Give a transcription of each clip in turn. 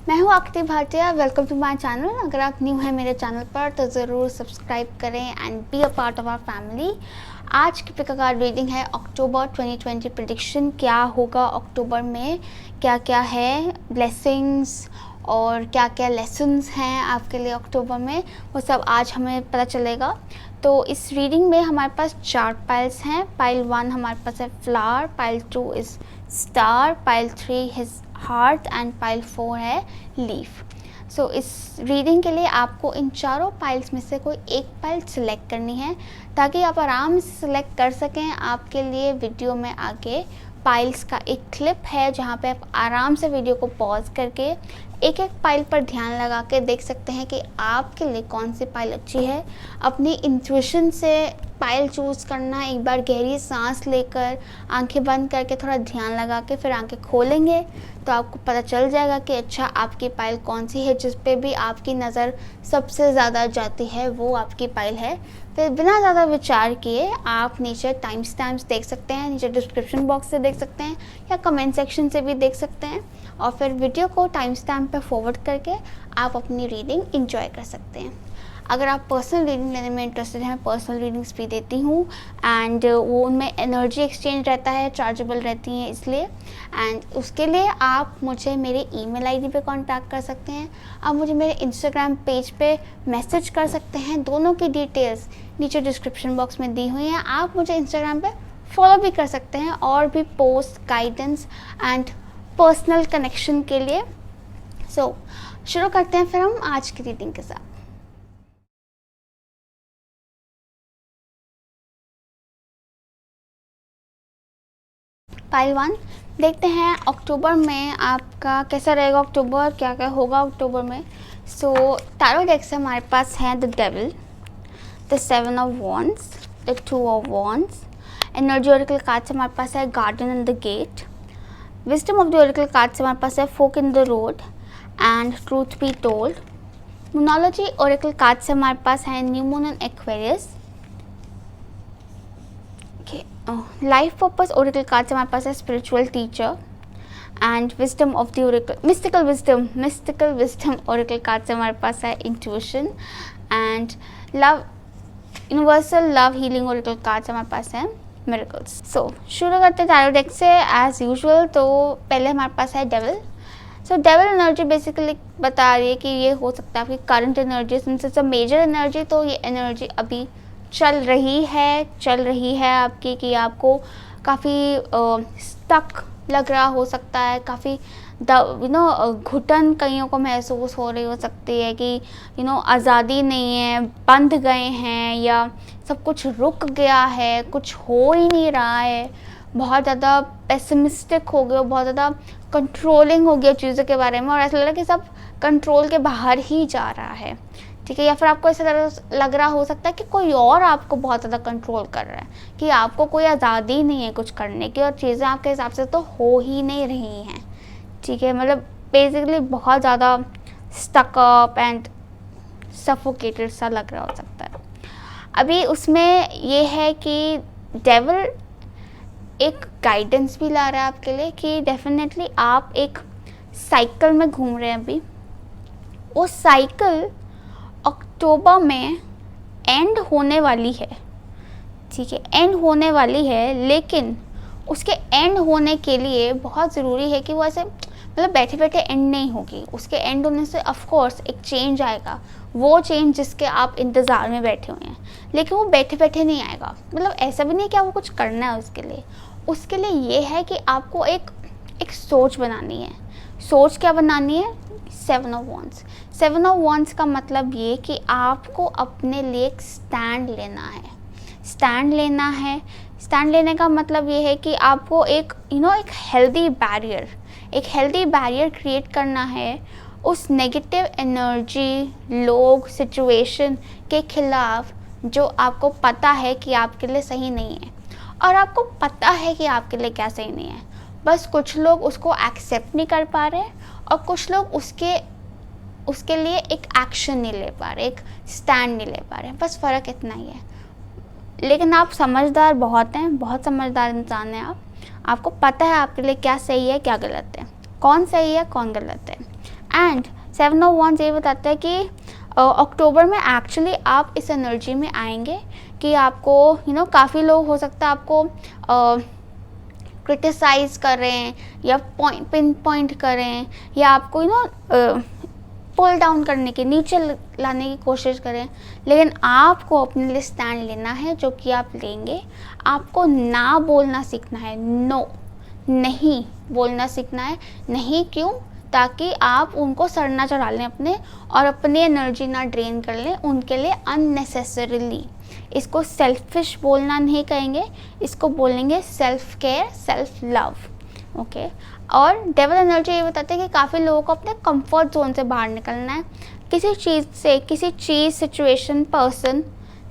मैं हूँ Aakriti Bhatia. Welcome to my channel. अगर आप न्यू हैं मेरे चैनल पर तो ज़रूर सब्सक्राइब करें and be a part of our family. आज की पिक कार्ड रीडिंग है अक्टूबर 2020 प्रेडिक्शन। क्या होगा अक्टूबर में, क्या क्या है ब्लेसिंग्स और क्या क्या लेसन्स हैं आपके लिए अक्टूबर में, वो सब आज हमें पता चलेगा। तो इस रीडिंग में हमारे पास 4 पाइल्स हैं। पाइल 1 हमारे पास है flower, pile 2 is star, pile 3 his heart and pile 4 है लीफ। सो इस रीडिंग के लिए आपको इन चारों पाइल्स में से कोई एक पाइल सिलेक्ट करनी है ताकि आप आराम से सिलेक्ट कर सकें। आपके लिए वीडियो में आगे पाइल्स का एक क्लिप है जहाँ पे आप आराम से वीडियो को पॉज करके एक एक पाइल पर ध्यान लगा के देख सकते हैं कि आपके लिए कौन सी पाइल अच्छी है। अपनी इंट्यूशन से पाइल चूज़ करना, एक बार गहरी सांस लेकर आंखें बंद करके थोड़ा ध्यान लगा के फिर आंखें खोलेंगे तो आपको पता चल जाएगा कि अच्छा आपकी पाइल कौन सी है। जिस पे भी आपकी नज़र सबसे ज़्यादा जाती है वो आपकी पाइल है। फिर बिना ज़्यादा विचार किए आप नीचे टाइम स्टैम्प्स देख सकते हैं, नीचे डिस्क्रिप्शन बॉक्स से देख सकते हैं या कमेंट सेक्शन से भी देख सकते हैं और फिर वीडियो को टाइम स्टैम्प पे फॉरवर्ड करके आप अपनी रीडिंग एंजॉय कर सकते हैं। अगर आप पर्सनल रीडिंग लेने में इंटरेस्टेड हैं, पर्सनल रीडिंग्स भी देती हूँ एंड वो उनमें एनर्जी एक्सचेंज रहता है, चार्जेबल रहती हैं इसलिए। एंड उसके लिए आप मुझे मेरे ईमेल आईडी पे कांटेक्ट कर सकते हैं, आप मुझे मेरे इंस्टाग्राम पेज पे मैसेज कर सकते हैं। दोनों की डिटेल्स नीचे डिस्क्रिप्शन बॉक्स में दी हुई हैं। आप मुझे इंस्टाग्राम पे फॉलो भी कर सकते हैं और भी post, guidance and personal connection के लिए। सो शुरू करते हैं फिर हम आज की रीडिंग के साथ। पाइल 1 देखते हैं अक्टूबर में आपका कैसा रहेगा। अक्टूबर क्या क्या होगा अक्टूबर में। सो टैरो डेक से हमारे पास है the devil, the 7 of wands, the 2 of wands. Energy oracle card से हमारे पास है garden and the gate. Wisdom of the oracle card से हमारे पास है fork in the road and truth be told. Moonology oracle card से हमारे पास है new moon and Aquarius. Life purpose oracle card से हमारे पास है spiritual teacher and wisdom of the oracle mystical wisdom oracle card से हमारे पास है intuition and love universal love healing oracle card से हमारे पास है मिरेकल्स। सो शुरू करते हैं टैरो डेक से एज यूजुअल। तो पहले हमारे पास है devil. So devil energy basically बता रही है कि ये हो सकता है आपकी current energy, since major energy तो ये एनर्जी अभी चल रही है आपकी, कि आपको काफ़ी स्टक लग रहा हो सकता है, काफ़ी घुटन कईयों को महसूस हो रही हो सकती है कि आज़ादी नहीं है, बंध गए हैं या सब कुछ रुक गया है, कुछ हो ही नहीं रहा है, बहुत ज़्यादा पेसिमिस्टिक हो गए, बहुत ज़्यादा कंट्रोलिंग हो गया चीज़ों के बारे में और ऐसा लग रहा है कि सब कंट्रोल के बाहर ही जा रहा है। ठीक है, या फिर आपको ऐसा लग रहा हो सकता है कि कोई और आपको बहुत ज़्यादा कंट्रोल कर रहा है, कि आपको कोई आज़ादी नहीं है कुछ करने की और चीज़ें आपके हिसाब से तो हो ही नहीं रही हैं। ठीक है, मतलब बेसिकली बहुत ज़्यादा स्टक अप एंड सफोकेटेड सा लग रहा हो सकता है। अभी उसमें ये है कि डेविल एक गाइडेंस भी ला रहा है आपके लिए कि डेफिनेटली आप एक साइकिल में घूम रहे हैं अभी। वो साइकिल अक्टूबर में एंड होने वाली है। ठीक है, एंड होने वाली है, लेकिन उसके एंड होने के लिए बहुत ज़रूरी है कि वो ऐसे मतलब बैठे बैठे एंड नहीं होगी। उसके एंड होने से ऑफ कोर्स एक चेंज आएगा, वो चेंज जिसके आप इंतज़ार में बैठे हुए हैं, लेकिन वो बैठे बैठे नहीं आएगा। मतलब ऐसा भी नहीं कि आपको कुछ करना है उसके लिए ये है कि आपको एक सोच बनानी है। सोच क्या बनानी है? 7 ऑफ वॉन्ड्स। 7 ऑफ वॉन्ड्स का मतलब ये कि आपको अपने लिए एक स्टैंड लेना है। स्टैंड लेने का मतलब ये है कि आपको एक हेल्दी बैरियर क्रिएट करना है उस नेगेटिव एनर्जी, लोग, सिचुएशन के खिलाफ जो आपको पता है कि आपके लिए सही नहीं है। और आपको पता है कि आपके लिए क्या सही नहीं है, बस कुछ लोग उसको एक्सेप्ट नहीं कर पा रहे और कुछ लोग उसके लिए एक एक्शन नहीं ले पा रहे, एक स्टैंड नहीं ले पा रहे, बस फ़र्क इतना ही है। लेकिन आप समझदार बहुत हैं, बहुत समझदार इंसान हैं आपको पता है आपके लिए क्या सही है क्या गलत है, कौन सही है कौन गलत है। एंड 7 ऑफ वॉन्ड्स ये बताता है कि अक्टूबर में एक्चुअली आप इस एनर्जी में आएंगे कि आपको काफ़ी लोग हो सकता है आपको क्रिटिसाइज़ करें या पिन पॉइंट करें या आपको पुल डाउन करने की, नीचे लाने की कोशिश करें, लेकिन आपको अपने लिए स्टैंड लेना है जो कि आप लेंगे। आपको ना बोलना सीखना है, नो नहीं बोलना सीखना है। नहीं क्यों? ताकि आप उनको सर ना चढ़ा लें अपने और अपनी एनर्जी ना ड्रेन कर लें उनके लिए अननेसेसरीली। इसको सेल्फिश बोलना नहीं कहेंगे, इसको बोलेंगे self care, self love. Okay. और डेवल एनर्जी ये बताते हैं कि काफ़ी लोगों को अपने कंफर्ट जोन से बाहर निकलना है। किसी चीज़ सिचुएशन पर्सन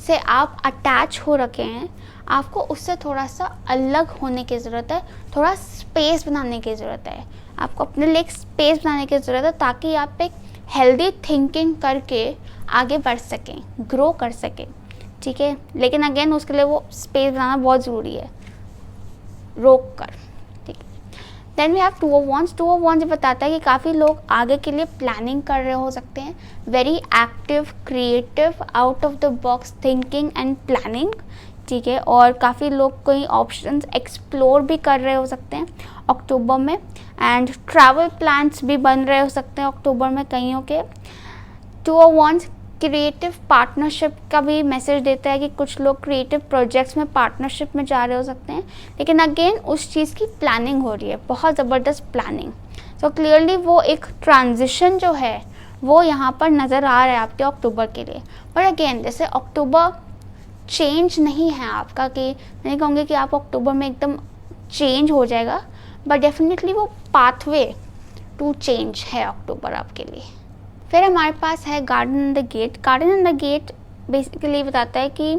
से आप अटैच हो रखे हैं, आपको उससे थोड़ा सा अलग होने की ज़रूरत है, थोड़ा स्पेस बनाने की ज़रूरत है। आपको अपने लिए एक स्पेस बनाने की ज़रूरत है ताकि आप एक हेल्दी थिंकिंग करके आगे बढ़ सकें, ग्रो कर सकें। ठीक है, लेकिन अगेन उसके लिए वो स्पेस बनाना बहुत ज़रूरी है, रोक कर। ठीक है। Then we have 2 of wands. 2 of wands बताता है कि काफ़ी लोग आगे के लिए प्लानिंग कर रहे हो सकते हैं, very active, creative, out of the box thinking and planning. ठीक है, और काफ़ी लोग कोई ऑप्शंस एक्सप्लोर भी कर रहे हो सकते हैं अक्टूबर में, एंड ट्रैवल प्लान्स भी बन रहे हो सकते हैं अक्टूबर में कईयों के। 2 ऑफ वॉन्ड्स क्रिएटिव पार्टनरशिप का भी मैसेज देता है कि कुछ लोग क्रिएटिव प्रोजेक्ट्स में पार्टनरशिप में जा रहे हो सकते हैं, लेकिन अगेन उस चीज़ की प्लानिंग हो रही है, बहुत ज़बरदस्त प्लानिंग। सो क्लियरली वो एक ट्रांजिशन जो है वो यहाँ पर नज़र आ रहा है आपके अक्टूबर के लिए। पर अगेन जैसे अक्टूबर चेंज नहीं है आपका, कि मैं नहीं कहूँगी कि आप अक्टूबर में एकदम चेंज हो जाएगा, बट डेफिनेटली वो पाथवे टू चेंज है अक्टूबर आपके लिए। फिर हमारे पास है garden and the gate. Garden and the gate basically बताता है कि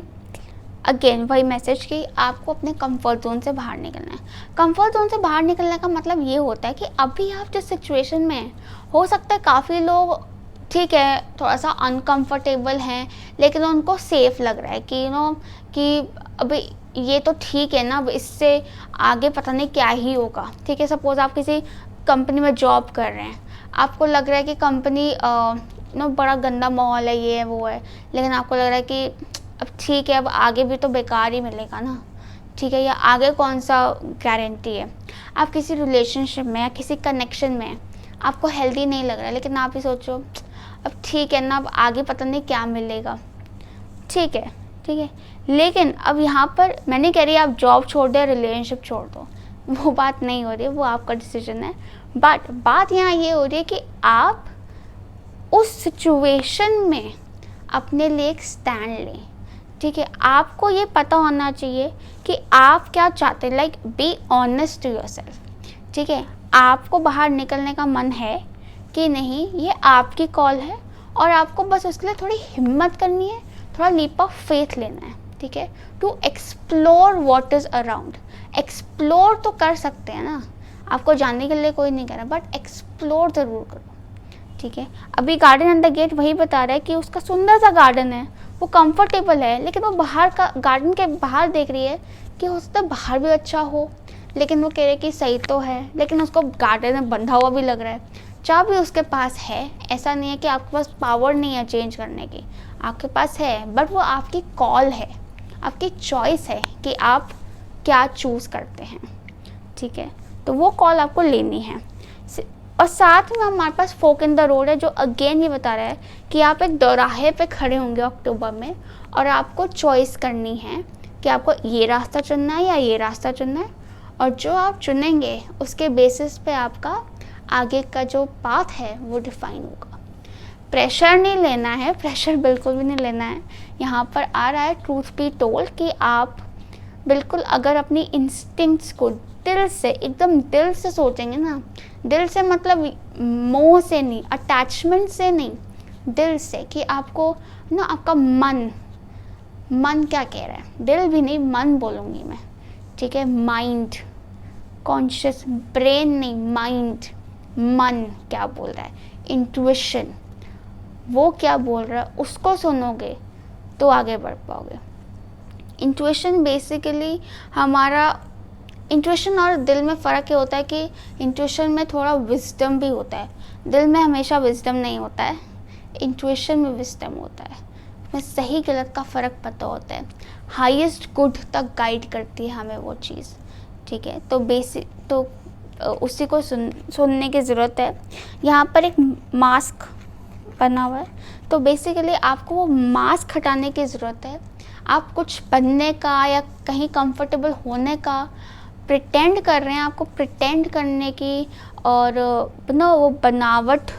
अगेन वही मैसेज कि आपको अपने कंफर्ट जोन से बाहर निकलना है। कंफर्ट जोन से बाहर निकलने का मतलब ये होता है कि अभी आप जिस सिचुएशन में हैं, हो सकता है काफ़ी लोग ठीक है थोड़ा सा अनकंफर्टेबल हैं, लेकिन उनको सेफ़ लग रहा है कि कि अभी ये तो ठीक है ना, अब इससे आगे पता नहीं क्या ही होगा। ठीक है, सपोज़ आप किसी कंपनी में जॉब कर रहे हैं, आपको लग रहा है कि कंपनी बड़ा गंदा माहौल है, ये है वो है, लेकिन आपको लग रहा है कि अब ठीक है, अब आगे भी तो बेकार ही मिलेगा ना। ठीक है, या आगे कौन सा गारंटी है। आप किसी रिलेशनशिप में या किसी कनेक्शन में आपको हेल्दी नहीं लग रहा है, लेकिन आप ही सोचो अब ठीक है ना, अब आगे पता नहीं क्या मिलेगा। ठीक है, लेकिन अब यहाँ पर मैं नहीं कह रही आप जॉब छोड़ दो, रिलेशनशिप छोड़ दो, वो बात नहीं हो रही है, वो आपका डिसीजन है। बट बात यहाँ ये हो रही है कि आप उस सिचुएशन में अपने लिए एक स्टैंड लें। ठीक है, आपको ये पता होना चाहिए कि आप क्या चाहते हैं, like be honest to yourself. ठीक है, आपको बाहर निकलने का मन है कि नहीं, ये आपकी कॉल है और आपको बस उसके लिए थोड़ी हिम्मत करनी है, थोड़ा लीप ऑफ फेथ लेना है। ठीक है, to explore what is around. Explore तो कर सकते हैं ना, आपको जानने के लिए कोई नहीं कह रहा, बट एक्सप्लोर ज़रूर करो। ठीक है, अभी गार्डन एंड द गेट वही बता रहा है कि उसका सुंदर सा गार्डन है, वो कंफर्टेबल है, लेकिन वो बाहर का गार्डन के बाहर देख रही है कि हो सकता है बाहर भी अच्छा हो, लेकिन वो कह रहे कि सही तो है, लेकिन उसको गार्डन में बंधा हुआ भी लग रहा है। चाबी उसके पास है, ऐसा नहीं है कि आपके पास पावर नहीं है चेंज करने की, आपके पास है, बट वो आपकी कॉल है, आपकी चॉइस है कि आप क्या चूज़ करते हैं। ठीक है, तो वो कॉल आपको लेनी है। और साथ में हमारे पास फोक इन द रोड है, जो अगेन ये बता रहा है कि आप एक दोराहे पे खड़े होंगे अक्टूबर में और आपको चॉइस करनी है कि आपको ये रास्ता चुनना है या ये रास्ता चुनना है, और जो आप चुनेंगे उसके बेसिस पे आपका आगे का जो पाथ है वो डिफाइन होगा। प्रेशर नहीं लेना है, प्रेशर बिल्कुल भी नहीं लेना है। यहाँ पर आ रहा है ट्रूथ बी टोल्ड कि आप बिल्कुल अगर अपनी इंस्टिंक्ट्स को दिल से, एकदम दिल से सोचेंगे ना, दिल से मतलब मोह से नहीं, अटैचमेंट से नहीं, दिल से, कि आपको ना आपका मन क्या कह रहा है, दिल भी नहीं मन बोलूँगी मैं। ठीक है, माइंड, कॉन्शियस, ब्रेन नहीं, माइंड, मन क्या बोल रहा है, इंट्यूशन वो क्या बोल रहा है, उसको सुनोगे तो आगे बढ़ पाओगे। इंट्यूशन बेसिकली हमारा, इंट्यूशन और दिल में फ़र्क ये होता है कि इंट्यूशन में थोड़ा विजडम भी होता है, दिल में हमेशा विजडम नहीं होता है, इंट्यूशन में विजडम होता है, में सही गलत का फ़र्क पता होता है, हाईएस्ट गुड तक गाइड करती है हमें वो चीज़, ठीक है। तो बेसिक तो उसी को सुनने की ज़रूरत है। यहाँ पर एक मास्क बना हुआ है, तो बेसिकली आपको वो मास्क हटाने की ज़रूरत है। आप कुछ बनने का या कहीं कंफर्टेबल होने का प्रिटेंड कर रहे हैं, आपको प्रिटेंड करने की और वो बनावट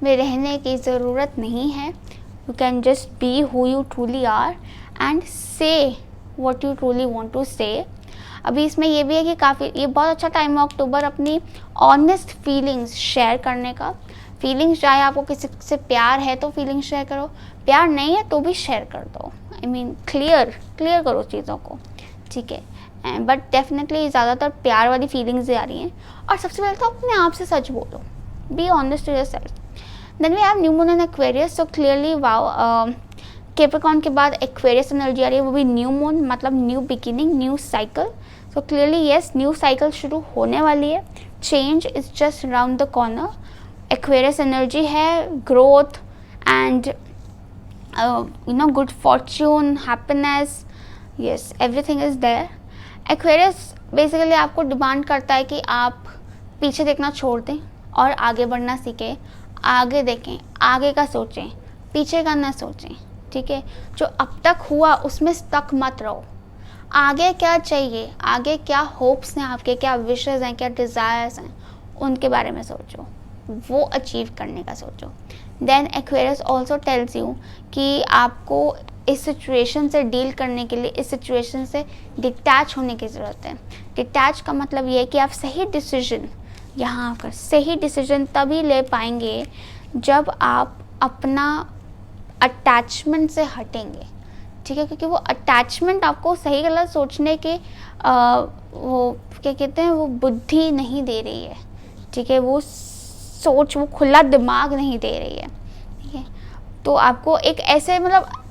में रहने की ज़रूरत नहीं है। You can just be who you truly are and say what you truly want to say. अभी इसमें ये भी है कि ये बहुत अच्छा टाइम है अक्टूबर अपनी ऑनेस्ट फीलिंग्स शेयर करने का। फीलिंग्स चाहे आपको किसी से प्यार है तो फीलिंग्स शेयर करो, प्यार नहीं है तो भी शेयर कर दो। आई मीन क्लियर करो चीज़ों को, ठीक है। बट डेफिनेटली ज़्यादातर प्यार वाली फीलिंग्स आ रही हैं। और सबसे पहले तो अपने आप से सच बोलो, be honest to yourself. Then we have new moon in Aquarius, so clearly wow Capricorn के बाद एक्वेरियस एनर्जी आ रही है, वो भी न्यू मून मतलब new beginning, new cycle. So clearly yes, new cycle शुरू होने वाली है, change is just around the corner. Aquarius energy है growth and good fortune, happiness, yes everything is there. Aquarius basically आपको डिमांड करता है कि आप पीछे देखना छोड़ दें और आगे बढ़ना सीखें, आगे देखें, आगे का सोचें, पीछे का ना सोचें, ठीक है। जो अब तक हुआ उसमें स्टक मत रहो। आगे क्या चाहिए, आगे क्या होप्स हैं आपके, क्या विशेस हैं, क्या डिज़ायर्स हैं, उनके बारे में सोचो, वो अचीव करने का सोचो। Then Aquarius also tells you कि आपको इस सिचुएशन से डील करने के लिए, इस सिचुएशन से डिटैच होने की ज़रूरत है। डिटैच का मतलब ये है कि आप सही डिसीजन यहाँ आकर सही डिसीजन तभी ले पाएंगे जब आप अपना अटैचमेंट से हटेंगे, ठीक है। क्योंकि वो अटैचमेंट आपको सही गलत सोचने के वो क्या कहते हैं, वो बुद्धि नहीं दे रही है, ठीक है। वो सोच, वो खुला दिमाग नहीं दे रही है, ठीक है। तो आपको एक ऐसे मतलब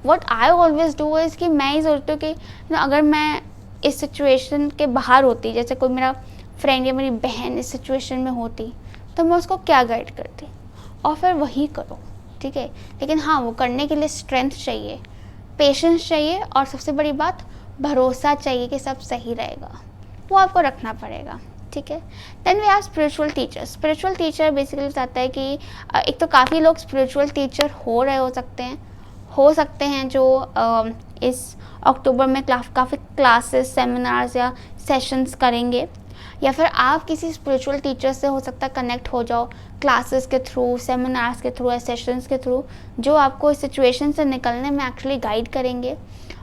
what I always do is कि मैं ही सोचती हूँ कि अगर मैं इस सिचुएशन के बाहर होती, जैसे कोई मेरा फ्रेंड या मेरी बहन इस सिचुएशन में होती, तो मैं उसको क्या गाइड करती, और फिर वही करो, ठीक है। लेकिन हाँ, वो करने के लिए स्ट्रेंथ चाहिए, पेशेंस चाहिए, और सबसे बड़ी बात भरोसा चाहिए कि सब सही रहेगा, वो आपको रखना पड़ेगा, ठीक है। Then we have spiritual teacher. Spiritual teacher basically बताता है कि एक तो काफ़ी लोग स्पिरिचुअल टीचर हो सकते हैं जो इस अक्टूबर में काफ़ी क्लासेस, सेमिनार्स या सेशंस करेंगे, या फिर आप किसी स्पिरिचुअल टीचर से हो सकता है कनेक्ट हो जाओ क्लासेस के थ्रू, सेमिनार्स के थ्रू या सेशंस के थ्रू, जो आपको इस सिचुएशन से निकलने में एक्चुअली गाइड करेंगे।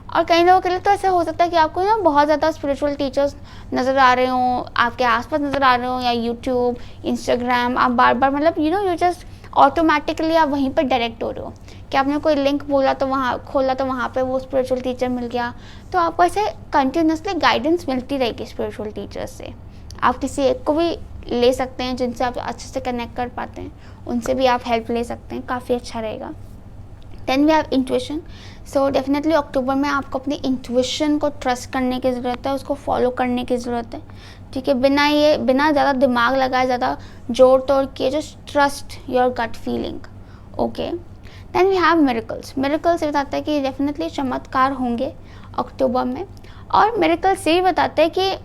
और कई लोगों के लिए तो ऐसा हो सकता है कि आपको बहुत ज़्यादा स्पिरिचुअल टीचर्स नज़र आ रहे हों, आपके आसपास नज़र आ रहे हों, या यूट्यूब, इंस्टाग्राम, आप बार बार मतलब यू जस्ट ऑटोमेटिकली आप वहीं पर डायरेक्ट हो रहे हो कि आपने कोई लिंक खोला तो वहाँ पे वो स्पिरिचुअल टीचर मिल गया। तो आपको ऐसे कंटिन्यूसली गाइडेंस मिलती रहेगी स्पिरिचुअल टीचर्स से। आप किसी एक को भी ले सकते हैं जिनसे आप अच्छे से कनेक्ट कर पाते हैं, उनसे भी आप हेल्प ले सकते हैं, काफ़ी अच्छा रहेगा। Then we have intuition. So definitely October में आपको अपनी इंट्यूशन को ट्रस्ट करने की ज़रूरत है, उसको फॉलो करने की ज़रूरत है, ठीक है। बिना ज़्यादा दिमाग लगाए, ज़्यादा जोड़ तोड़ किए, just trust your gut feeling, okay. Then we have miracles. Miracles ये बताता है कि डेफिनेटली चमत्कार होंगे अक्टूबर में, और मिरेकल्स ये भी बताते हैं कि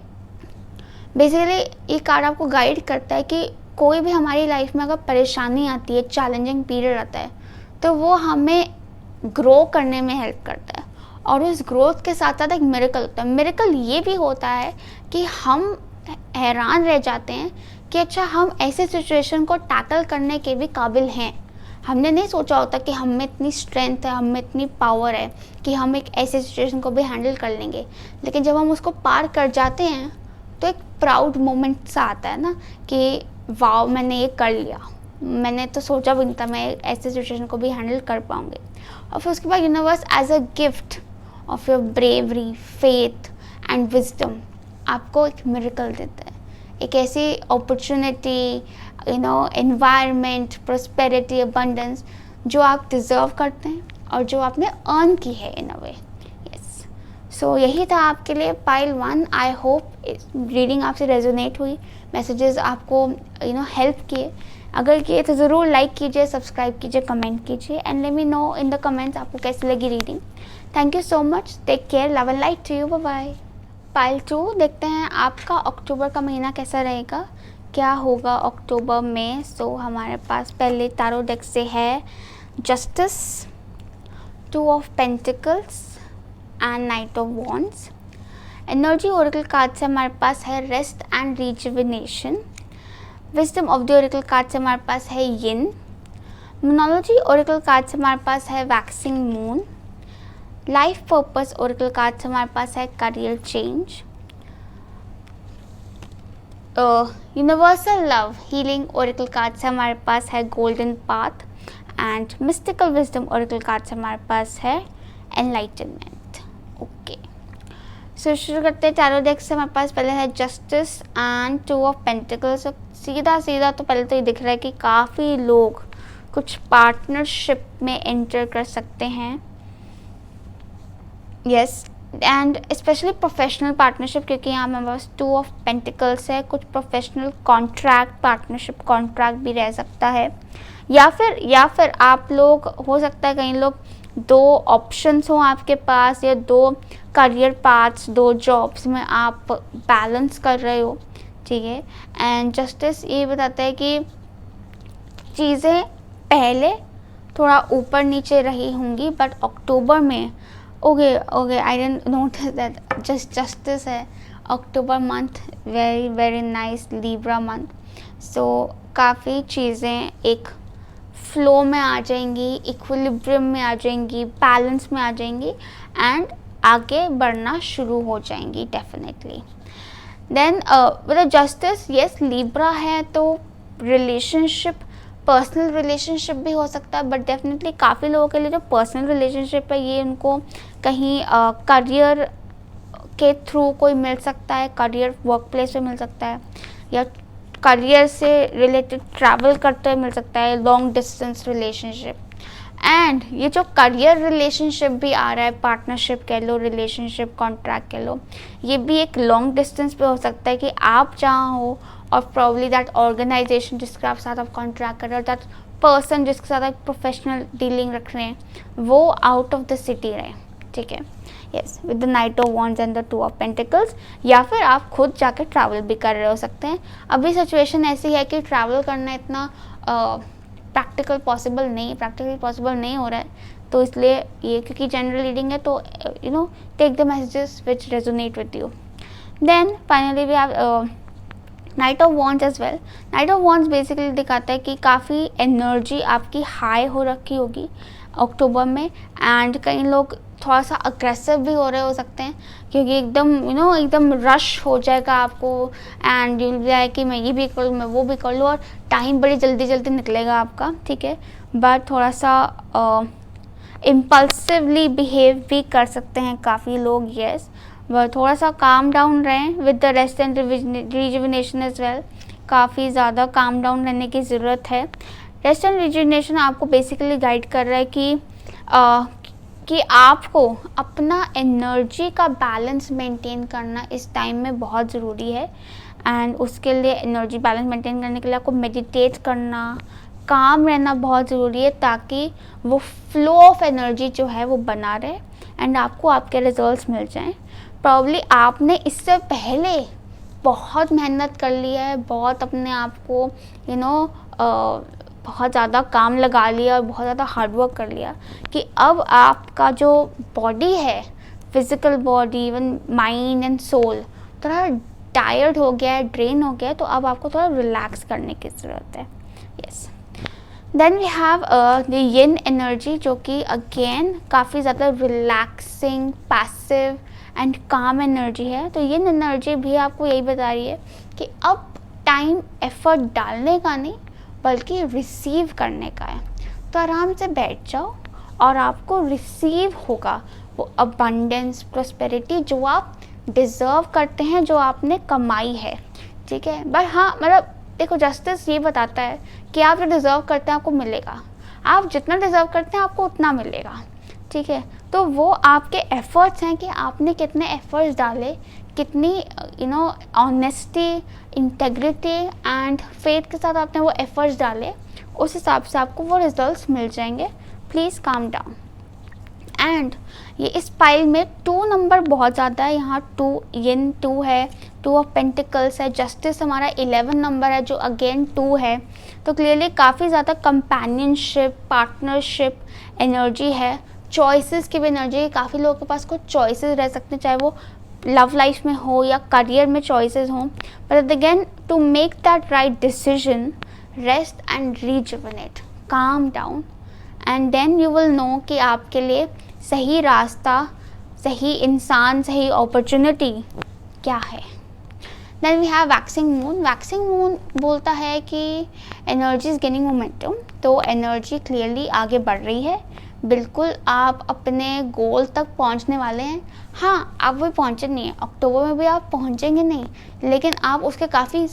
बेसिकली ये कार्ड आपको गाइड करता है कि कोई भी हमारी लाइफ में अगर परेशानी आती है, चैलेंजिंग पीरियड आता है, तो वो हमें ग्रो करने में हेल्प करता है, और उस ग्रोथ के साथ साथ एक मिरेकल होता है। मिरेकल ये भी होता है कि हम हैरान रह जाते हैं कि अच्छा, हम ऐसे सिचुएशन को टैकल करने के भी काबिल हैं। हमने नहीं सोचा होता कि हम में इतनी स्ट्रेंथ है, हम में इतनी पावर है कि हम एक ऐसे सिचुएशन को भी हैंडल कर लेंगे। लेकिन जब हम उसको पार कर जाते हैं तो एक प्राउड मोमेंट सा आता है ना कि वाओ, मैंने ये कर लिया, मैंने तो सोचा भी नहीं था मैं ऐसे सिचुएशन को भी हैंडल कर पाऊँगी। और फिर उसके बाद universe as a gift of your bravery, faith and wisdom आपको एक मिरेकल देता है, एक ऐसी अपॉर्चुनिटी, एनवायरनमेंट, प्रॉस्पेरिटी, अबंडेंस जो आप डिज़र्व करते हैं और जो आपने अर्न की है इन अ वे। यस, सो यही था आपके लिए पाइल 1। आई होप रीडिंग आपसे रेजोनेट हुई, मैसेजेस आपको हेल्प किए, अगर किए तो ज़रूर लाइक कीजिए, सब्सक्राइब कीजिए, कमेंट कीजिए and let me know in the comments आपको कैसी लगी reading. Thank you so much, take care, love and light to you, bye bye. Pile 2 देखते हैं आपका अक्टूबर का महीना कैसा रहेगा, क्या होगा अक्टूबर में। सो हमारे पास पहले तारो डेक से है justice, 2 of pentacles and night of wands. Energy oracle card से हमारे पास है rest and rejuvenation. Wisdom of the oracle card से हमारे पास है यिन। मोनोलॉजी ओरेकल कार्ड से हमारे पास है waxing moon. Life purpose oracle card से हमारे पास है career change. Universal love healing oracle card से हमारे पास है golden path and mystical wisdom oracle card से हमारे पास है एनलाइटनमेंट। ओके, सो शुरू करते हैं टैरो डेक से। हमारे पास पहले है जस्टिस एंड 2 ऑफ पेंटिकल्स। सीधा तो पहले तो ये दिख रहा है कि काफ़ी लोग कुछ पार्टनरशिप में एंटर कर सकते हैं। Yes, and specially professional partnership, क्योंकि यहाँ हमारे पास 2 ऑफ पेंटिकल्स है। कुछ प्रोफेशनल कॉन्ट्रैक्ट, पार्टनरशिप कॉन्ट्रैक्ट भी रह सकता है, या फिर आप लोग, हो सकता है कई लोग 2 ऑप्शंस हों आपके पास, या 2 करियर पाथ्स, 2 जॉब्स में आप बैलेंस कर रहे हो, ठीक है। एंड जस्टिस ये बताता है कि चीज़ें पहले थोड़ा ऊपर नीचे रही होंगी, बट अक्टूबर में okay I didn't notice that justice है October month, very nice Libra month. So काफ़ी चीज़ें एक फ्लो में आ जाएंगी, इक्विलिब्रियम में आ जाएंगी, बैलेंस में आ जाएंगी एंड आगे बढ़ना शुरू हो जाएंगी डेफिनेटली। देन मतलब जस्टिस, यस लिब्रा है तो रिलेशनशिप, पर्सनल रिलेशनशिप भी हो सकता है, बट डेफिनेटली काफ़ी लोगों के लिए जो पर्सनल रिलेशनशिप है ये उनको कहीं करियर के थ्रू कोई मिल सकता है, करियर वर्क प्लेस पे मिल सकता है, या करियर से रिलेटेड ट्रैवल करते हुए मिल सकता है, लॉन्ग डिस्टेंस रिलेशनशिप। एंड ये जो करियर रिलेशनशिप भी आ रहा है, पार्टनरशिप कह लो, रिलेशनशिप कॉन्ट्रैक्ट कह लो, ये भी एक लॉन्ग डिस्टेंस पे हो सकता है कि आप जहाँ हो और प्रॉब्ली दैट ऑर्गेनाइजेशन जिसके आप साथ आप कॉन्ट्रैक्ट कर रहे हो, दैट पर्सन जिसके साथ आप प्रोफेशनल डीलिंग रख रहे हैं, वो आउट ऑफ द सिटी रहे, ठीक है। Yes, with the night of wands and the 2 of pentacles, या फिर आप खुद जाकर ट्रैवल भी कर रहे हो सकते हैं। अभी सिचुएशन ऐसी है कि ट्रैवल करना इतना प्रैक्टिकली पॉसिबल नहीं हो रहा है, तो इसलिए ये क्योंकि जनरल रीडिंग है तो you know take the messages which resonate with you. Then finally we have knight of wands as well. Knight of wands basically दिखाता है कि काफ़ी एनर्जी आपकी हाई हो रखी होगी अक्टूबर में, एंड कई लोग थोड़ा सा अग्रेसिव भी हो रहे हो सकते हैं, क्योंकि एकदम रश हो जाएगा आपको, एंड यू विल बी कि मैं ये भी कर लूँ, मैं वो भी कर लूँ, और टाइम बड़ी जल्दी निकलेगा आपका, ठीक है। बट थोड़ा सा इम्पल्सिवली बिहेव भी कर सकते हैं काफ़ी लोग, यस, बट थोड़ा सा काम डाउन रहें with the rest and rejuvenation as well. काफ़ी ज़्यादा काम डाउन रहने की ज़रूरत है। रेस्ट एंड रिजुविनेशन आपको बेसिकली गाइड कर रहा है कि आपको अपना एनर्जी का बैलेंस मेंटेन करना इस टाइम में बहुत ज़रूरी है, एंड उसके लिए एनर्जी बैलेंस मेंटेन करने के लिए आपको मेडिटेट करना, काम रहना बहुत ज़रूरी है, ताकि वो फ्लो ऑफ एनर्जी जो है वो बना रहे एंड आपको आपके रिजल्ट्स मिल जाएं। प्रॉब्ली आपने इससे पहले बहुत मेहनत कर लिया है, बहुत अपने आप को बहुत ज़्यादा काम लगा लिया और बहुत ज़्यादा हार्डवर्क कर लिया, कि अब आपका जो बॉडी है, physical body, even mind and soul थोड़ा टायर्ड हो गया है, ड्रेन हो गया है, तो अब आपको थोड़ा रिलैक्स करने की ज़रूरत है। Yes, then we have the yin energy, जो कि अगेन काफ़ी ज़्यादा relaxing, passive and calm energy है। तो यिन एनर्जी भी आपको यही बता रही है कि अब टाइम एफर्ट डालने का नहीं बल्कि रिसीव करने का है। तो आराम से बैठ जाओ और आपको रिसीव होगा वो अबंडेंस, प्रॉस्पेरिटी जो आप डिज़र्व करते हैं, जो आपने कमाई है, ठीक है। बट हाँ, मतलब देखो, जस्टिस ये बताता है कि आप जो डिज़र्व करते हैं आपको मिलेगा, आप जितना डिज़र्व करते हैं आपको उतना मिलेगा, ठीक है। तो वो आपके एफ़र्ट्स हैं कि आपने कितने एफ़र्ट्स डाले, कितनी ऑनेस्टी, इंटेग्रिटी एंड फेथ के साथ आपने वो एफर्ट्स डाले, उस हिसाब से आपको वो रिजल्ट्स मिल जाएंगे. प्लीज़ काम डाउन. एंड ये इस पाइल में 2 नंबर बहुत ज़्यादा है. यहाँ 2 यिन 2 है, 2 ऑफ पेंटिकल्स है, जस्टिस हमारा 11 नंबर है जो अगेन 2 है. तो क्लियरली काफ़ी ज़्यादा कंपेनियनशिप, पार्टनरशिप एनर्जी है. चॉइसेस की भी एनर्जी है. काफ़ी लोगों के पास कुछ चॉइसेस रह सकते हैं, चाहे वो लव लाइफ में हो या करियर में चॉइसेस हों. But again to make that right decision, rest and rejuvenate, calm down, and then you will know कि आपके लिए सही रास्ता, सही इंसान, सही अपॉर्चुनिटी क्या है. Then we have waxing moon. Waxing moon बोलता है कि एनर्जी इज गेनिंग मोमेंटम. तो एनर्जी क्लियरली आगे बढ़ रही है. बिल्कुल आप अपने गोल तक पहुंचने वाले हैं. हाँ, आप वही पहुंचे नहीं हैं, अक्टूबर में भी आप पहुंचेंगे नहीं, लेकिन आप उसके काफ़ी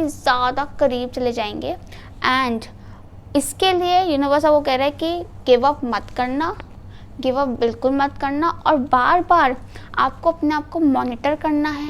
ज़्यादा करीब चले जाएंगे. एंड इसके लिए यूनिवर्स आपको कह रहा है कि गिव अप मत करना, गिव अप बिल्कुल मत करना. और बार बार आपको अपने आप को मॉनिटर करना है,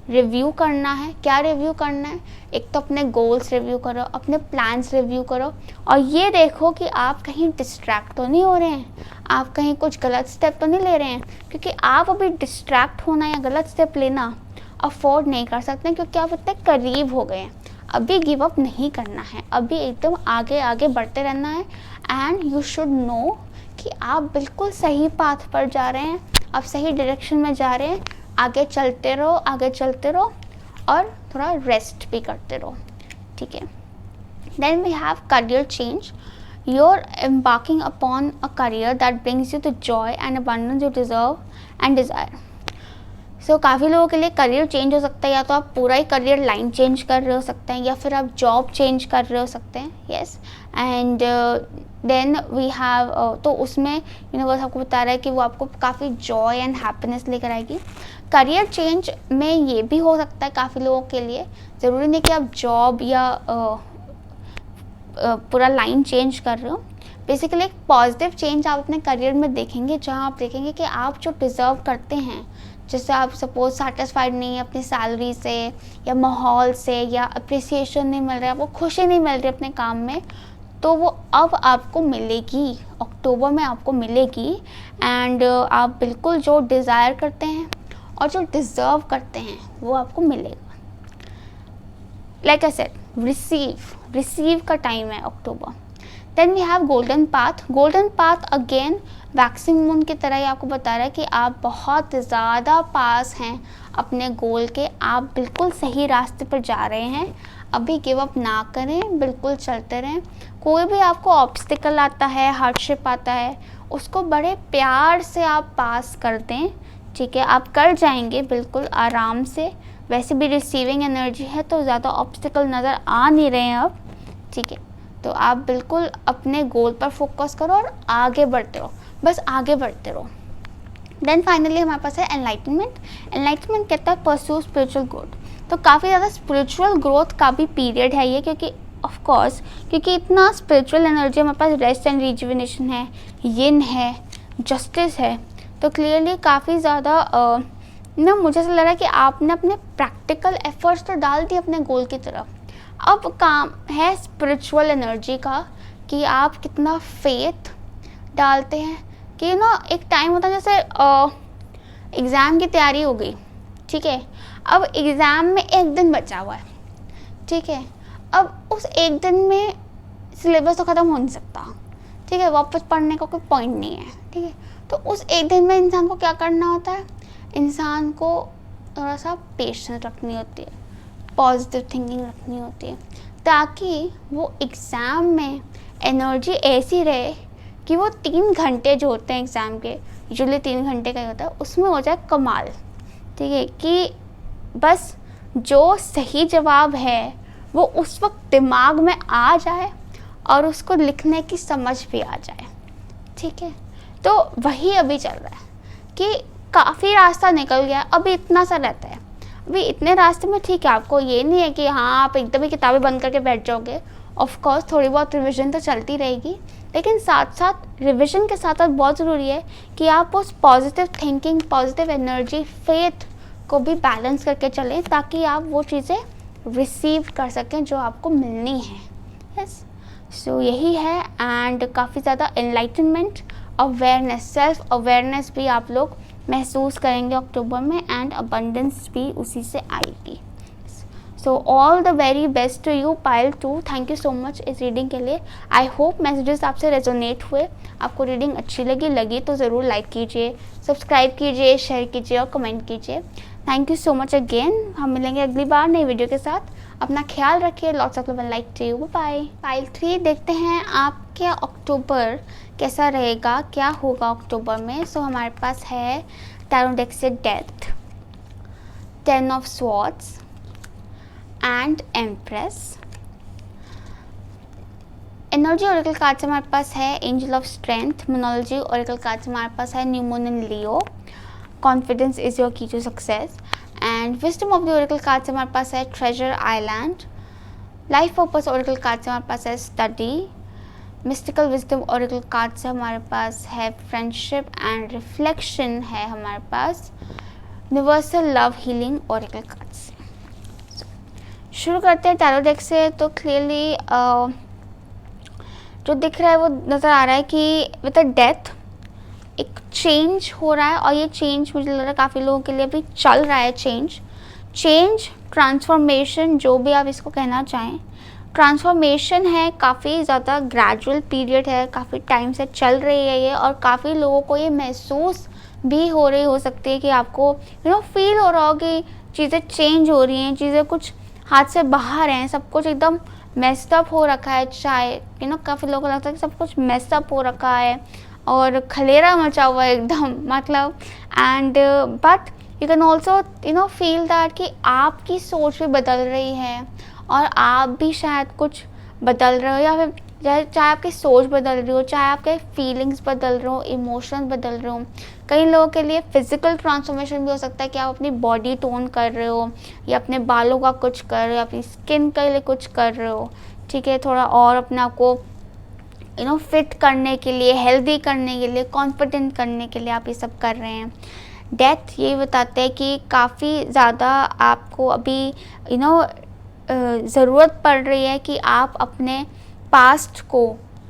रिव्यू करना है. क्या रिव्यू करना है? एक तो अपने गोल्स रिव्यू करो, अपने प्लान्स रिव्यू करो, और ये देखो कि आप कहीं डिस्ट्रैक्ट तो नहीं हो रहे हैं, आप कहीं कुछ गलत स्टेप तो नहीं ले रहे हैं. क्योंकि आप अभी डिस्ट्रैक्ट होना या गलत स्टेप लेना अफोर्ड नहीं कर सकते, क्योंकि आप इतने करीब हो गए हैं. अभी गिव अप नहीं करना है, अभी एकदम आगे आगे बढ़ते रहना है. एंड यू शुड नो कि आप बिल्कुल सही पाथ पर जा रहे हैं, आप सही डायरेक्शन में जा रहे हैं. आगे चलते रहो, आगे चलते रहो, और थोड़ा रेस्ट भी करते रहो. ठीक है. Then we have career change. You are embarking upon a career that brings you the joy and abundance you deserve and desire. So काफ़ी लोगों के लिए करियर चेंज हो सकता है, या तो आप पूरा ही करियर लाइन चेंज कर रहे हो सकते हैं, या फिर आप जॉब चेंज कर रहे हो सकते हैं. Yes. And then we have, तो उसमें यूनिवर्स आपको बता रहा है कि वो आपको काफ़ी जॉय एंड हैप्पीनेस लेकर आएगी. करियर चेंज में ये भी हो सकता है काफ़ी लोगों के लिए, ज़रूरी नहीं कि आप जॉब या पूरा लाइन चेंज कर रहे हो. बेसिकली एक पॉजिटिव चेंज आप अपने करियर में देखेंगे, जहाँ आप देखेंगे कि आप जो डिज़र्व करते हैं, जैसे आप सपोज सेटिस्फाइड नहीं है अपनी सैलरी से या माहौल से, या अप्रिसिएशन नहीं मिल रहा है, आपको खुशी नहीं मिल रही अपने काम में, तो वो अब आपको मिलेगी, अक्टूबर में आपको मिलेगी. एंड आप बिल्कुल जो डिज़ायर करते हैं और जो डिज़र्व करते हैं वो आपको मिलेगा. लाइक आई सेड, रिसीव का टाइम है October. Then we have golden path. Golden path again waxing moon की तरह ही आपको बता रहा है कि आप बहुत ज़्यादा पास हैं अपने गोल के, आप बिल्कुल सही रास्ते पर जा रहे हैं. अभी गिव अप ना करें, बिल्कुल चलते रहें. कोई भी आपको ऑब्स्टिकल आता है, हार्डशिप आता है, उसको बड़े प्यार से आप पास कर दें. ठीक है, आप कर जाएंगे बिल्कुल आराम से. वैसे भी रिसीविंग एनर्जी है तो ज़्यादा ऑब्स्टिकल नज़र आ नहीं रहे हैं अब. ठीक है, तो आप बिल्कुल अपने गोल पर फोकस करो और आगे बढ़ते रहो, बस आगे बढ़ते रहो. देन फाइनली हमारे पास है एनलाइटनमेंट. एनलाइटनमेंट कहता है परस्यू स्पिरिचुअल ग्रोथ. तो काफ़ी ज़्यादा स्पिरिचुअल ग्रोथ का भी पीरियड है ये, क्योंकि ऑफ कोर्स क्योंकि इतना स्पिरिचुअल एनर्जी हमारे पास, रेस्ट एंड रिजुविनेशन है, यिन है, जस्टिस है. तो क्लियरली काफ़ी ज़्यादा मुझे ऐसा लग रहा है कि आपने अपने प्रैक्टिकल एफर्ट्स तो डाल दिए अपने गोल की तरफ. अब काम है स्पिरिचुअल एनर्जी का कि आप कितना फेथ डालते हैं. कि एक टाइम होता है जैसे एग्ज़ाम की तैयारी हो गई. ठीक है, अब एग्ज़ाम में एक दिन बचा हुआ है. ठीक है, अब उस एक दिन में सिलेबस तो ख़त्म हो नहीं सकता. ठीक है, वापस पढ़ने का कोई पॉइंट नहीं है. ठीक है, तो उस एक दिन में इंसान को क्या करना होता है? इंसान को थोड़ा सा पेशेंस रखनी होती है, पॉजिटिव थिंकिंग रखनी होती है, ताकि वो एग्ज़ाम में एनर्जी ऐसी रहे कि वो 3 घंटे जो होते हैं एग्ज़ाम के, यूजुअली 3 घंटे का ही होता है, उसमें हो जाए कमाल. ठीक है, कि बस जो सही जवाब है वो उस वक्त दिमाग में आ जाए और उसको लिखने की समझ भी आ जाए. ठीक है, तो वही अभी चल रहा है कि काफ़ी रास्ता निकल गया, अभी इतना सा रहता है. अभी इतने रास्ते में ठीक है, आपको ये नहीं है कि हाँ आप एकदम ही किताबें बंद करके बैठ जाओगे. ऑफ कोर्स थोड़ी बहुत रिवीजन तो चलती रहेगी, लेकिन साथ साथ रिवीजन के साथ साथ बहुत ज़रूरी है कि आप उस positive thinking, positive energy, faith को भी बैलेंस करके चलें ताकि आप वो चीज़ें रिसीव कर सकें जो आपको मिलनी है। यस, सो यही है। एंड काफ़ी ज़्यादा एनलाइटनमेंट, अवेयरनेस, सेल्फ अवेयरनेस भी आप लोग महसूस करेंगे अक्टूबर में, एंड अबंडेंस भी उसी से आएगी। So all the very best to you pile 2। Thank you so much इस रीडिंग के लिए। आई होप मैसेजेस आपसे रेजोनेट हुए, आपको रीडिंग अच्छी लगी तो ज़रूर लाइक कीजिए, सब्सक्राइब कीजिए, शेयर कीजिए और कमेंट कीजिए। Thank you so much again. हम मिलेंगे अगली बार नई वीडियो के साथ। अपना ख्याल रखिए। Lots of love and light to you. Bye. Pile 3 देखते हैं आपके अक्टूबर कैसा रहेगा, क्या होगा अक्टूबर में। सो हमारे पास है टैरो डेक से death, 10 of swords and empress. Energy oracle card से हमारे पास है angel of strength. Moonology oracle card से हमारे पास है new moon in Leo, confidence is your key to success. And wisdom of the oracle card से हमारे पास है treasure island. Life purpose oracle card से हमारे पास है study. Mystical wisdom oracle card से हमारे पास है फ्रेंडशिप एंड रिफ्लेक्शन है हमारे पास universal love healing oracle card से। शुरू करते हैं टैरो डेक से। तो क्लियरली जो दिख रहा है वो नज़र आ रहा है कि विद अ डेथ एक चेंज हो रहा है, और ये चेंज मुझे लग रहा है काफ़ी लोगों के लिए भी चल रहा है। चेंज ट्रांसफॉर्मेशन, जो भी आप इसको कहना चाहें, ट्रांसफॉर्मेशन है। काफ़ी ज़्यादा ग्रेजुअल पीरियड है, काफ़ी टाइम से चल रही है ये, और काफ़ी लोगों को ये महसूस भी हो सकती है कि आपको फील हो रहा हो कि चीज़ें चेंज हो रही हैं, चीज़ें कुछ हाथ से बाहर हैं, सब कुछ एकदम मेस्ड अप हो रखा है। चाहे काफ़ी लोगों को लगता है कि सब कुछ मेस्ड अप हो रखा है और खलेरा मचा हुआ है एकदम, मतलब। And but you can also feel that कि आपकी सोच भी बदल रही है, और आप भी शायद कुछ बदल रहे हो, या फिर चाहे आपकी सोच बदल रही हो, चाहे आपके फीलिंग्स बदल रहे हो, इमोशंस बदल रहे हो। कई लोगों के लिए फिजिकल ट्रांसफॉर्मेशन भी हो सकता है कि आप अपनी बॉडी टोन कर रहे हो, या अपने बालों का कुछ कर रहे हो, अपनी स्किन के लिए कुछ कर रहे हो, ठीक है, थोड़ा और अपने आप को फिट करने के लिए, हेल्दी करने के लिए, कॉन्फिडेंट करने के लिए आप ये सब कर रहे हैं। डेथ ये बताते हैं कि काफ़ी ज़्यादा आपको अभी ज़रूरत पड़ रही है कि आप अपने पास्ट को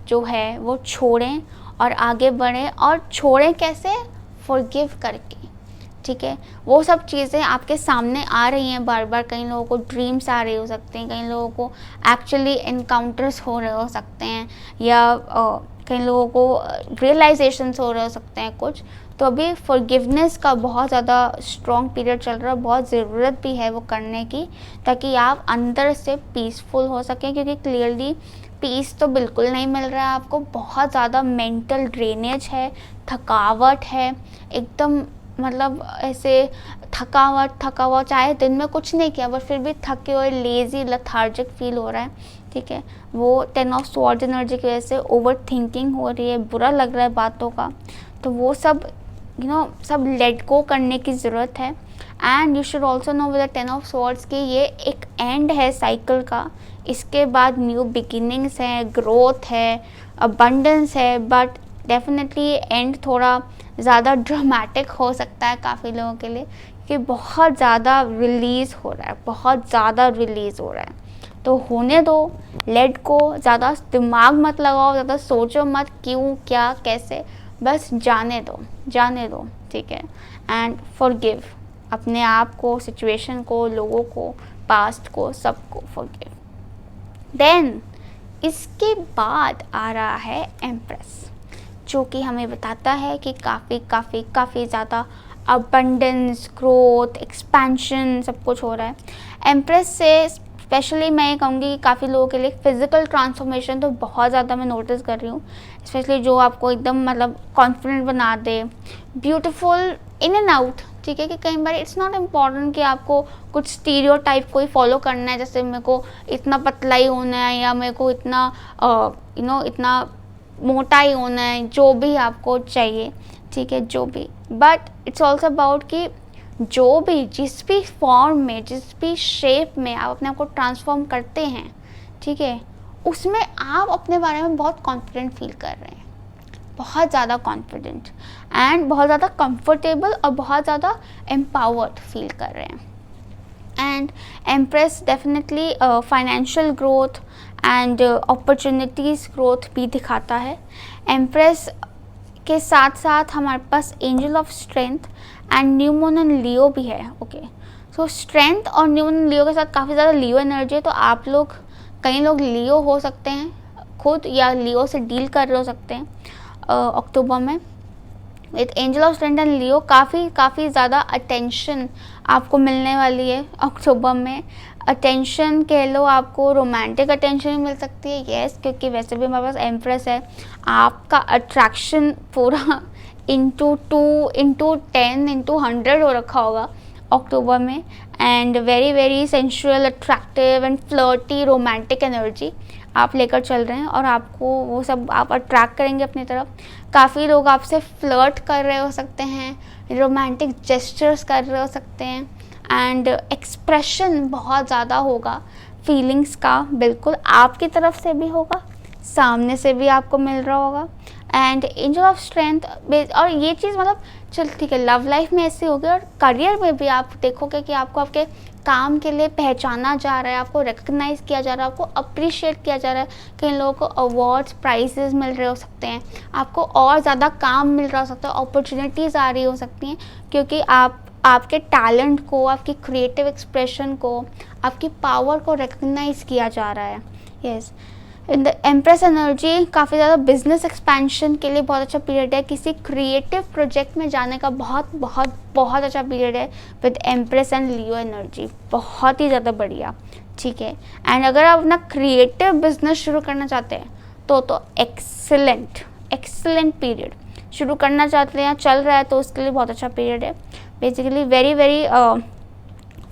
जो है वो छोड़ें और आगे बढ़ें। और छोड़ें कैसे? फॉरगिव करके, ठीक है। वो सब चीज़ें आपके सामने आ रही हैं बार बार। कई लोगों को ड्रीम्स आ रहे हो सकते हैं, कई लोगों को एक्चुअली इनकाउंटर्स हो रहे हो सकते हैं, या कई लोगों को रियलाइजेशंस हो रहे हो सकते हैं कुछ। तो अभी फॉरगिवनेस का बहुत ज़्यादा स्ट्रॉन्ग पीरियड चल रहा है, बहुत ज़रूरत भी है वो करने की, ताकि आप अंदर से पीसफुल हो सकें। क्योंकि क्लियरली पीस तो बिल्कुल नहीं मिल रहा है आपको, बहुत ज़्यादा मेंटल ड्रेनेज है, थकावट है एकदम, मतलब ऐसे थका हुआ, चाहे दिन में कुछ नहीं किया बट फिर भी थके हुए, लेज़ी, लथार्जिक फील हो रहा है, ठीक है। वो 10 ऑफ स्वॉर्ड्स एनर्जी की वजह से ओवर थिंकिंग हो रही है, बुरा लग रहा है बातों का, तो वो सब सब लेट गो करने की ज़रूरत है। And you should also know with the 10 of swords कि ये एक एंड है साइकिल का, इसके बाद न्यू बिगिनिंग्स है, ग्रोथ है, अबंडेंस है, बट डेफिनेटली एंड थोड़ा ज़्यादा ड्रामेटिक हो सकता है काफ़ी लोगों के लिए, कि बहुत ज़्यादा रिलीज़ हो रहा है, बहुत ज़्यादा रिलीज़ हो रहा है। तो होने दो, लेट को, ज़्यादा दिमाग मत लगाओ, ज़्यादा सोचो मत क्यों, क्या, कैसे, बस जाने दो, ठीक है। एंड फॉरगिव, अपने आप को, सिचुएशन को, लोगों को, पास्ट को, सबको फॉरगिव। देन इसके बाद आ रहा है एम्प्रेस, जो कि हमें बताता है कि काफ़ी ज़्यादा अबंडेंस, ग्रोथ, एक्सपेंशन सब कुछ हो रहा है। एम्प्रेस से स्पेशली मैं ये कहूँगी कि काफ़ी लोगों के लिए फिज़िकल ट्रांसफॉर्मेशन तो बहुत ज़्यादा मैं नोटिस कर रही हूँ, स्पेशली जो आपको एकदम मतलब कॉन्फिडेंट बना दे, ब्यूटीफुल इन एंड आउट, ठीक है। कि कई बार इट्स नॉट इम्पॉर्टेंट कि आपको कुछ स्टीरियोटाइप को ही फॉलो करना है, जैसे मेरे को इतना पतला ही होना है, या मेरे को इतना इतना मोटा ही होना है, जो भी आपको चाहिए, ठीक है, जो भी। बट इट्स ऑल्सो अबाउट कि जो भी, जिस भी फॉर्म में, जिस भी शेप में आप अपने आप को ट्रांसफॉर्म करते हैं, ठीक है, उसमें आप अपने बारे में बहुत कॉन्फिडेंट फील कर रहे हैं, बहुत ज़्यादा कॉन्फिडेंट एंड बहुत ज़्यादा कंफर्टेबल और बहुत ज़्यादा एम्पावर्ड फील कर रहे हैं। And empress definitely financial growth and opportunities growth भी दिखाता है। एम्प्रेस के साथ साथ हमारे पास angel of strength and new moon and Leo भी है। ओके, सो स्ट्रेंथ और न्यू मून लियो के साथ काफ़ी ज़्यादा लियो एनर्जी है, तो आप लोग, कई लोग लियो हो सकते हैं खुद या लियो से डील कर रहे हो सकते हैं अक्टूबर में। With angel of strength and Leo काफ़ी ज़्यादा अटेंशन आपको मिलने वाली है अक्टूबर में। अटेंशन कह लो, आपको रोमांटिक अटेंशन भी मिल सकती है, येस, क्योंकि वैसे भी हमारे पास एम्प्रेस है। आपका अट्रैक्शन पूरा इंटू 2 इंटू 10 इंटू 100 हो रखा होगा अक्टूबर में। And very very sensual, attractive and flirty romantic energy आप लेकर चल रहे हैं और आपको वो सब आप अट्रैक्ट करेंगे अपनी तरफ। काफ़ी लोग आपसे फ्लर्ट कर रहे हो सकते हैं, रोमांटिक जेस्चर्स कर रहे हो सकते हैं एंड एक्सप्रेशन बहुत ज़्यादा होगा फीलिंग्स का, बिल्कुल आपकी तरफ से भी होगा, सामने से भी आपको मिल रहा होगा। एंड एंजल ऑफ स्ट्रेंथ, और ये चीज़ मतलब चल ठीक है, लव लाइफ में ऐसी होगी और करियर में भी आप देखोगे कि आपको आपके काम के लिए पहचाना जा रहा है, आपको रिकग्नाइज़ किया जा रहा है, आपको अप्रिशिएट किया जा रहा है। कई लोगों को अवार्ड्स प्राइजेस मिल रहे हो सकते हैं, आपको और ज़्यादा काम मिल रहा हो सकता है, अपॉर्चुनिटीज़ आ रही हो सकती हैं, क्योंकि आपके टैलेंट को, आपकी क्रिएटिव एक्सप्रेशन को, आपकी पावर को रिकग्नाइज़ किया जा रहा है। Yes, in the empress energy काफ़ी ज़्यादा बिजनेस एक्सपेंशन के लिए बहुत अच्छा पीरियड है। किसी क्रिएटिव प्रोजेक्ट में जाने का बहुत बहुत बहुत अच्छा पीरियड है with empress and Leo energy, बहुत ही ज़्यादा बढ़िया, ठीक है। एंड अगर आप अपना क्रिएटिव बिजनेस शुरू करना चाहते हैं तो एक्सेलेंट पीरियड, शुरू करना चाहते हैं, चल रहा है तो उसके लिए बहुत अच्छा पीरियड है। Basically very very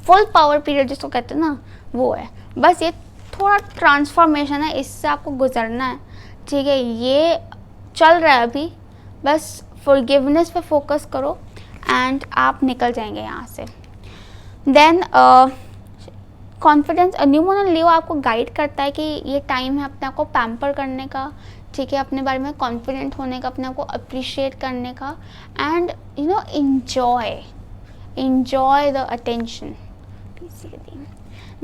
full power period जिसको कहते हैं ना, वो है। बस ये थोड़ा ट्रांसफॉर्मेशन है, इससे आपको गुजरना है, ठीक है। ये चल रहा है अभी, बस फॉरगिवनेस पे फोकस करो एंड आप निकल जाएंगे यहाँ से। Then confidence, new moon and Leo आपको गाइड करता है कि ये टाइम है अपने आप को पैम्पर करने का, ठीक है, अपने बारे में कॉन्फिडेंट होने का, अपने आप को अप्रिशिएट करने का and you know enjoy the attention basically.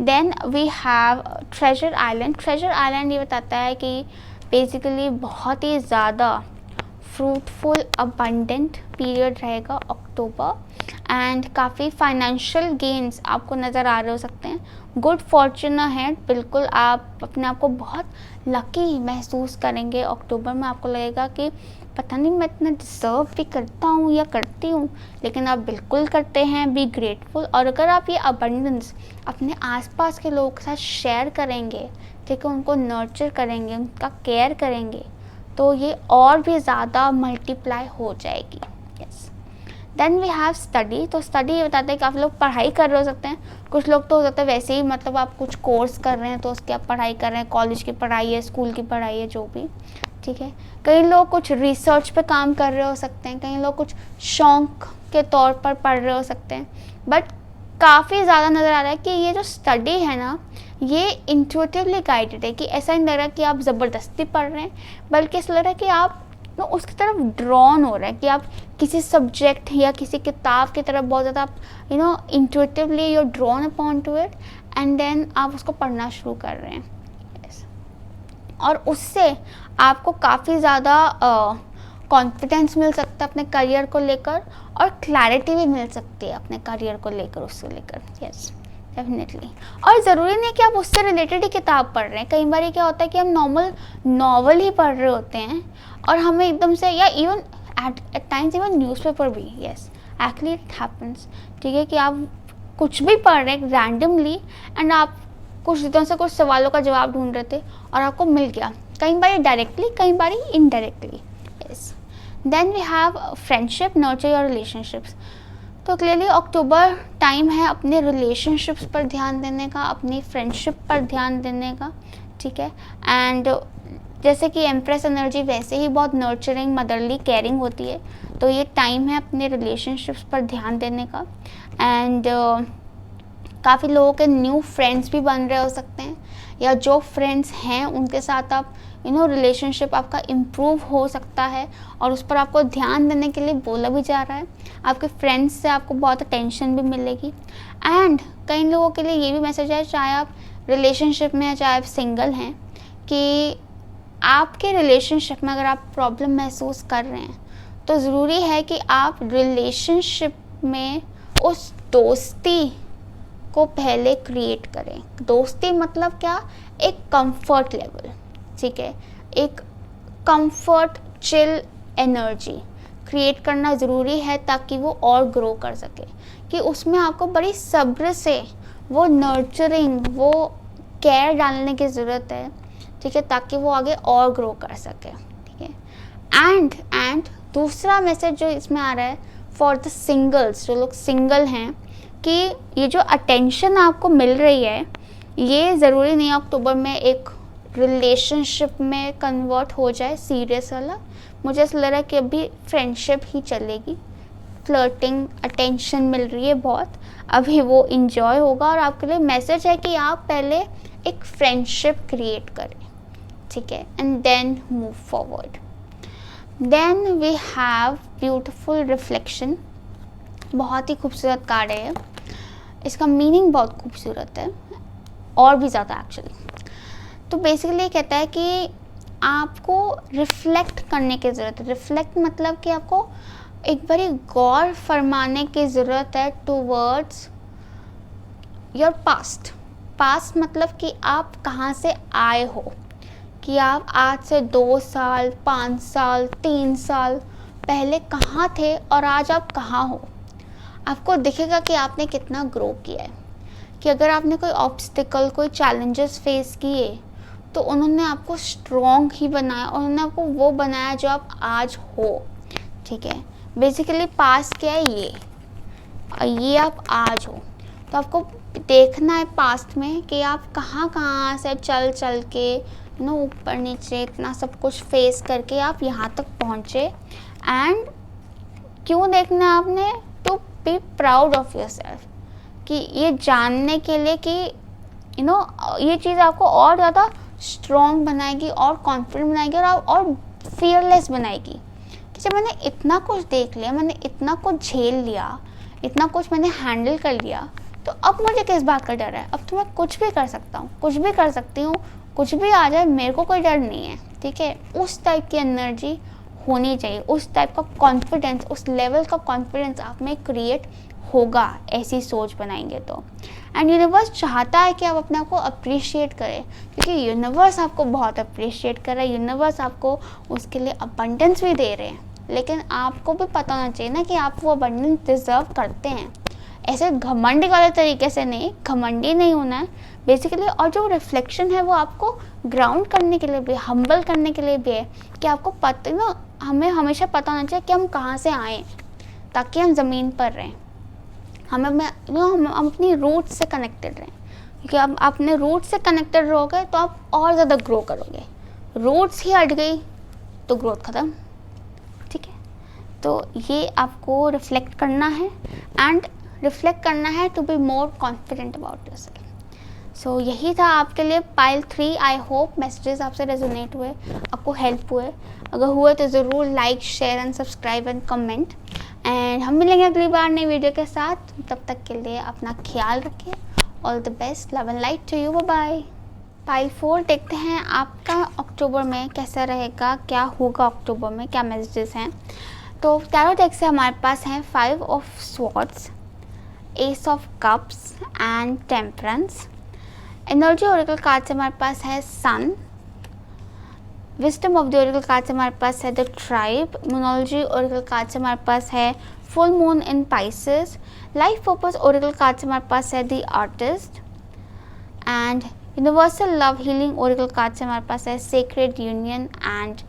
Then we have treasure island ये बताता है कि बेसिकली बहुत ही ज़्यादा फ्रूटफुल अबंडेंट पीरियड रहेगा अक्टूबर एंड काफ़ी फाइनेंशियल गेन्स आपको नज़र आ रहे हो सकते हैं। गुड फॉर्चून है, बिल्कुल आप अपने आप को बहुत लकी महसूस करेंगे अक्टूबर में। आपको लगेगा कि पता नहीं मैं इतना डिज़र्व भी करता हूँ या करती हूँ, लेकिन आप बिल्कुल करते हैं। Be grateful. और अगर आप ये अबंडेंस अपने आसपास के लोगों के साथ शेयर करेंगे, ठीक है, उनको नर्चर करेंगे, उनका केयर करेंगे, तो ये और भी ज़्यादा मल्टीप्लाई हो जाएगी। Yes, then we have study. तो स्टडी ये बताते हैं कि काफ़ी लोग पढ़ाई कर रहे हो सकते हैं, कुछ लोग तो हो सकता है वैसे ही, मतलब आप कुछ कोर्स कर रहे हैं तो उसकी आप पढ़ाई कर रहे हैं, कॉलेज की पढ़ाई है, स्कूल की पढ़ाई है, जो भी, ठीक है। कई लोग कुछ रिसर्च पे काम कर रहे हो सकते हैं, कई लोग कुछ शौक के तौर पर पढ़ रहे हो सकते हैं, बट काफ़ी ज़्यादा नज़र आ रहा है कि ये जो स्टडी है ना, ये इंट्यूटिवली गाइडेड है, कि ऐसा नहीं लग रहा कि आप ज़बरदस्ती पढ़ रहे हैं, बल्कि ऐसा लग रहा है कि आप उसकी तरफ ड्रॉन हो रहे हैं, कि आप किसी सब्जेक्ट या किसी किताब की तरफ बहुत ज़्यादा आप intuitively you drawn upon to it and then आप उसको पढ़ना शुरू कर रहे हैं। और उससे आपको काफ़ी ज़्यादा कॉन्फिडेंस मिल सकता है अपने करियर को लेकर, और क्लैरिटी भी मिल सकती है अपने करियर को लेकर, उससे लेकर। Yes, definitely. और ज़रूरी नहीं कि आप उससे रिलेटेड ही किताब पढ़ रहे हैं। कई बार क्या होता है कि हम नॉर्मल नॉवल ही पढ़ रहे होते हैं और हमें एकदम से, या even at times even newspaper भी, यस एक्चुअली इट हैपन्स, ठीक है, कि आप कुछ भी पढ़ रहे हैं रैंडमली एंड आप कुछ दिनों से कुछ सवालों का जवाब ढूंढ रहे थे और आपको मिल गया, कई बार डायरेक्टली, कई बार indirectly. Yes, then we have friendship, nurture your relationships. तो क्लियरली अक्टूबर टाइम है अपने रिलेशनशिप्स पर ध्यान देने का, अपनी फ्रेंडशिप पर ध्यान देने का, ठीक है। एंड जैसे कि एम्प्रेस एनर्जी वैसे ही बहुत नर्चरिंग, मदरली, केयरिंग होती है, तो ये टाइम है अपने रिलेशनशिप्स पर ध्यान देने का। एंड काफ़ी लोगों के न्यू फ्रेंड्स भी बन रहे हो सकते हैं, या जो फ्रेंड्स हैं उनके साथ आप रिलेशनशिप आपका इम्प्रूव हो सकता है और उस पर आपको ध्यान देने के लिए बोला भी जा रहा है। आपके फ्रेंड्स से आपको बहुत अटेंशन भी मिलेगी। एंड कई लोगों के लिए ये भी मैसेज है, चाहे आप रिलेशनशिप में हैं चाहे आप सिंगल हैं, कि आपके रिलेशनशिप में अगर आप प्रॉब्लम महसूस कर रहे हैं तो ज़रूरी है कि आप रिलेशनशिप में उस दोस्ती को पहले क्रिएट करें। दोस्ती मतलब क्या? एक कंफर्ट लेवल, ठीक है, एक कंफर्ट चिल एनर्जी क्रिएट करना ज़रूरी है ताकि वो और ग्रो कर सके, कि उसमें आपको बड़ी सब्र से वो नर्चरिंग, वो केयर डालने की ज़रूरत है, ठीक है, ताकि वो आगे और ग्रो कर सके, ठीक है। एंड दूसरा मैसेज जो इसमें आ रहा है फॉर द सिंगल्स, जो लोग सिंगल हैं, कि ये जो अटेंशन आपको मिल रही है ये ज़रूरी नहीं अक्टूबर में एक रिलेशनशिप में कन्वर्ट हो जाए सीरियस वाला। मुझे ऐसा लग रहा है कि अभी फ्रेंडशिप ही चलेगी, फ्लर्टिंग अटेंशन मिल रही है बहुत, अभी वो इंजॉय होगा। और आपके लिए मैसेज है कि आप पहले एक फ्रेंडशिप क्रिएट करें, ठीक है, and then move forward. Then we have beautiful reflection, बहुत ही खूबसूरत कार्ड है, इसका मीनिंग बहुत खूबसूरत है और भी ज़्यादा एक्चुअली। तो बेसिकली ये कहता है कि आपको रिफ्लेक्ट करने की ज़रूरत है। रिफ्लेक्ट मतलब कि आपको एक बारी गौर फरमाने की ज़रूरत है टूवर्ड्स योर पास्ट। पास्ट मतलब कि आप कहाँ से आए हो, कि आप आज से 2 साल 5 साल 3 साल पहले कहाँ थे और आज आप कहाँ हो। आपको दिखेगा कि आपने कितना ग्रो किया है, कि अगर आपने कोई ऑब्स्टिकल, कोई चैलेंजेस फेस किए तो उन्होंने आपको स्ट्रॉन्ग ही बनाया, उन्होंने आपको वो बनाया जो आप आज हो, ठीक है। बेसिकली पास्ट क्या है, ये आप आज हो। तो आपको देखना है पास्ट में कि आप कहाँ कहाँ से चल चल के ऊपर नीचे इतना सब कुछ फेस करके आप यहाँ तक पहुँचे। एंड क्यों देखना है आपने? To be proud of your self, कि ये जानने के लिए कि ये चीज़ आपको और ज़्यादा स्ट्रॉन्ग बनाएगी और कॉन्फिडेंट बनाएगी और फियरलेस बनाएगी, कि जब मैंने इतना कुछ देख लिया, मैंने इतना कुछ झेल लिया, इतना कुछ मैंने हैंडल कर लिया, तो अब मुझे किस बात का डर है? अब तो मैं कुछ भी कर सकता हूँ, कुछ भी कर सकती हूँ, कुछ भी आ जाए, मेरे को कोई डर नहीं है, ठीक है। उस टाइप की एनर्जी होनी चाहिए, उस टाइप का कॉन्फिडेंस, उस लेवल का कॉन्फिडेंस आप में क्रिएट होगा ऐसी सोच बनाएंगे तो। एंड यूनिवर्स चाहता है कि आप अपने आप को अप्रिशिएट करें, क्योंकि यूनिवर्स आपको बहुत अप्रिशिएट कर रहा है, यूनिवर्स आपको उसके लिए अबंडेंस भी दे रहे हैं, लेकिन आपको भी पता होना चाहिए ना कि आप वो अबंडेंस डिजर्व करते हैं। ऐसे घमंडी वाले तरीके से नहीं, घमंडी नहीं होना है बेसिकली। और जो रिफ्लेक्शन है वो आपको ग्राउंड करने के लिए भी, हम्बल करने के लिए भी है, कि आपको पता हमें हमेशा पता होना चाहिए कि हम कहाँ से आए, ताकि हम ज़मीन पर रहें, हम अपनी रूट से कनेक्टेड रहें, क्योंकि आप अपने रूट से कनेक्टेड रहोगे तो आप और ज़्यादा ग्रो करोगे। रूट्स ही हट गई तो ग्रोथ ख़त्म, ठीक है। तो ये आपको रिफ्लेक्ट करना है एंड रिफ्लेक्ट करना है to be more confident about yourself. So यही था आपके लिए पाइल 3। आई होप मैसेजेस आपसे रेजोनेट हुए, आपको हेल्प हुए। अगर हुए तो ज़रूर like share and subscribe and comment. And हम मिलेंगे अगली बार नई वीडियो के साथ। तब तक के लिए अपना ख्याल रखिए। All the best, love and light to you, bye. Pile 4 देखते हैं आपका अक्टूबर में कैसा रहेगा, क्या होगा अक्टूबर में, क्या मैसेजेस हैं। तो टैरो डेक से हमारे पास हैं 5 of swords, ace of cups and temperance. Energy oracle card से हमारे पास है sun. Wisdom of the oracle card से हमारे पास है the tribe. Moonology oracle card से हमारे पास है full moon in Pisces. Life purpose oracle card से हमारे पास है the artist. And universal love healing oracle card से हमारे पास है sacred union. And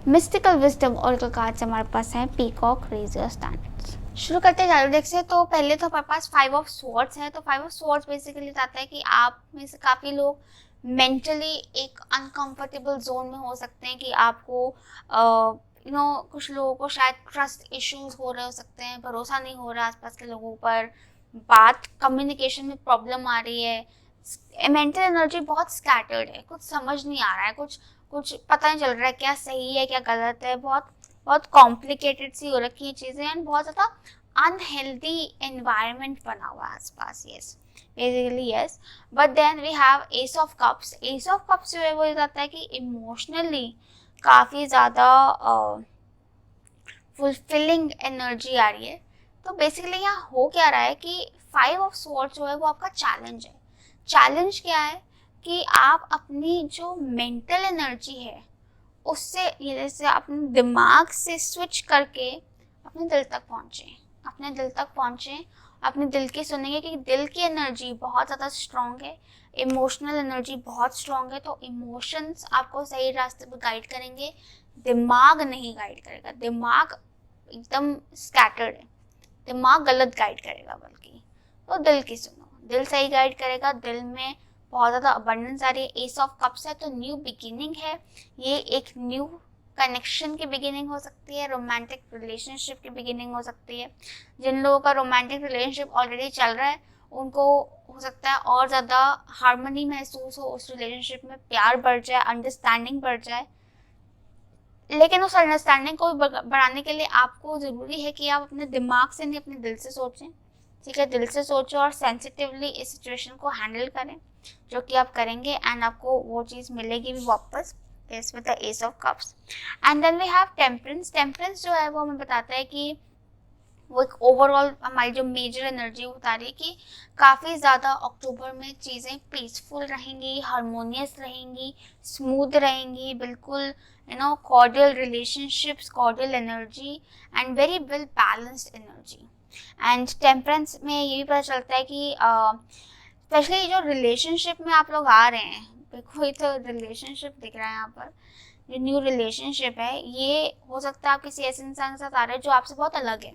mystical wisdom oracle card से हमारे पास है पीकॉक रेज योर स्टैंडर्ड्स। शुरू करते हैं टैरो डेक से। तो पहले तो हमारे पास 5 ऑफ स्वॉर्ड्स है। तो 5 ऑफ स्वॉर्ड्स बेसिकली बताता है कि आप में से काफ़ी लोग मेंटली एक अनकंफर्टेबल जोन में हो सकते हैं, कि आपको कुछ लोगों को शायद ट्रस्ट इश्यूज हो रहे हो सकते हैं, भरोसा नहीं हो रहा आसपास के लोगों पर, बात कम्युनिकेशन में प्रॉब्लम आ रही है, मेंटल एनर्जी बहुत स्कैटर्ड है, कुछ समझ नहीं आ रहा है, कुछ कुछ पता नहीं चल रहा है क्या सही है क्या गलत है, बहुत बहुत कॉम्प्लिकेटेड सी हो रखी है चीज़ें, एंड बहुत ज़्यादा अनहेल्दी एनवायरनमेंट बना हुआ है आसपास। Yes, basically yes. But then we have ace of cups. Ace of cups जो है वो जाता है कि इमोशनली काफ़ी ज़्यादा फुलफिलिंग एनर्जी आ रही है। तो बेसिकली यहाँ हो क्या रहा है कि 5 ऑफ स्वॉर्ड्स जो है वो आपका चैलेंज है। चैलेंज क्या है कि आप अपनी जो मेंटल एनर्जी है उससे, ये जैसे अपने दिमाग से स्विच करके अपने दिल तक पहुँचे, अपने दिल तक पहुँचे, अपने दिल की सुनेंगे कि दिल की एनर्जी बहुत ज़्यादा स्ट्रॉन्ग है, इमोशनल एनर्जी बहुत स्ट्रॉन्ग है। तो इमोशंस आपको सही रास्ते पर गाइड करेंगे, दिमाग नहीं गाइड करेगा। दिमाग एकदम स्कैटर्ड है, दिमाग गलत गाइड करेगा बल्कि। तो दिल की सुनो, दिल सही गाइड करेगा। दिल में बहुत ज़्यादा अबंडेंस आ रही है, एस ऑफ कप्स है तो न्यू बिगिनिंग है, ये एक न्यू कनेक्शन की बिगिनिंग हो सकती है, रोमांटिक रिलेशनशिप की बिगिनिंग हो सकती है। जिन लोगों का रोमांटिक रिलेशनशिप ऑलरेडी चल रहा है उनको हो सकता है और ज़्यादा हार्मनी महसूस हो उस रिलेशनशिप में, प्यार बढ़ जाए, अंडरस्टैंडिंग बढ़ जाए। लेकिन उस अंडरस्टैंडिंग को बढ़ाने के लिए आपको ज़रूरी है कि आप अपने दिमाग से नहीं अपने दिल से सोचें, ठीक है। दिल से सोचो और सेंसिटिवली इस सिचुएशन को हैंडल करें, जो कि आप करेंगे, एंड आपको वो चीज़ मिलेगी भी वापस। Is with the ace of cups. And then we have temperance. Temperance जो है वो हमें बताता है कि वो एक ओवरऑल हमारी जो मेजर एनर्जी बता रही है कि काफ़ी ज़्यादा अक्टूबर में चीज़ें पीसफुल रहेंगी, हारमोनियस रहेंगी, स्मूथ रहेंगी, बिल्कुल cordial relationships, cordial energy and very well balanced energy. And temperance में ये भी पता चलता है कि स्पेशली जो रिलेशनशिप में आप लोग आ रहे हैं, कोई तो रिलेशनशिप दिख रहा है यहाँ पर, जो न्यू रिलेशनशिप है, ये हो सकता है आप किसी ऐसे इंसान के साथ आ रहे हैं जो आपसे बहुत अलग है,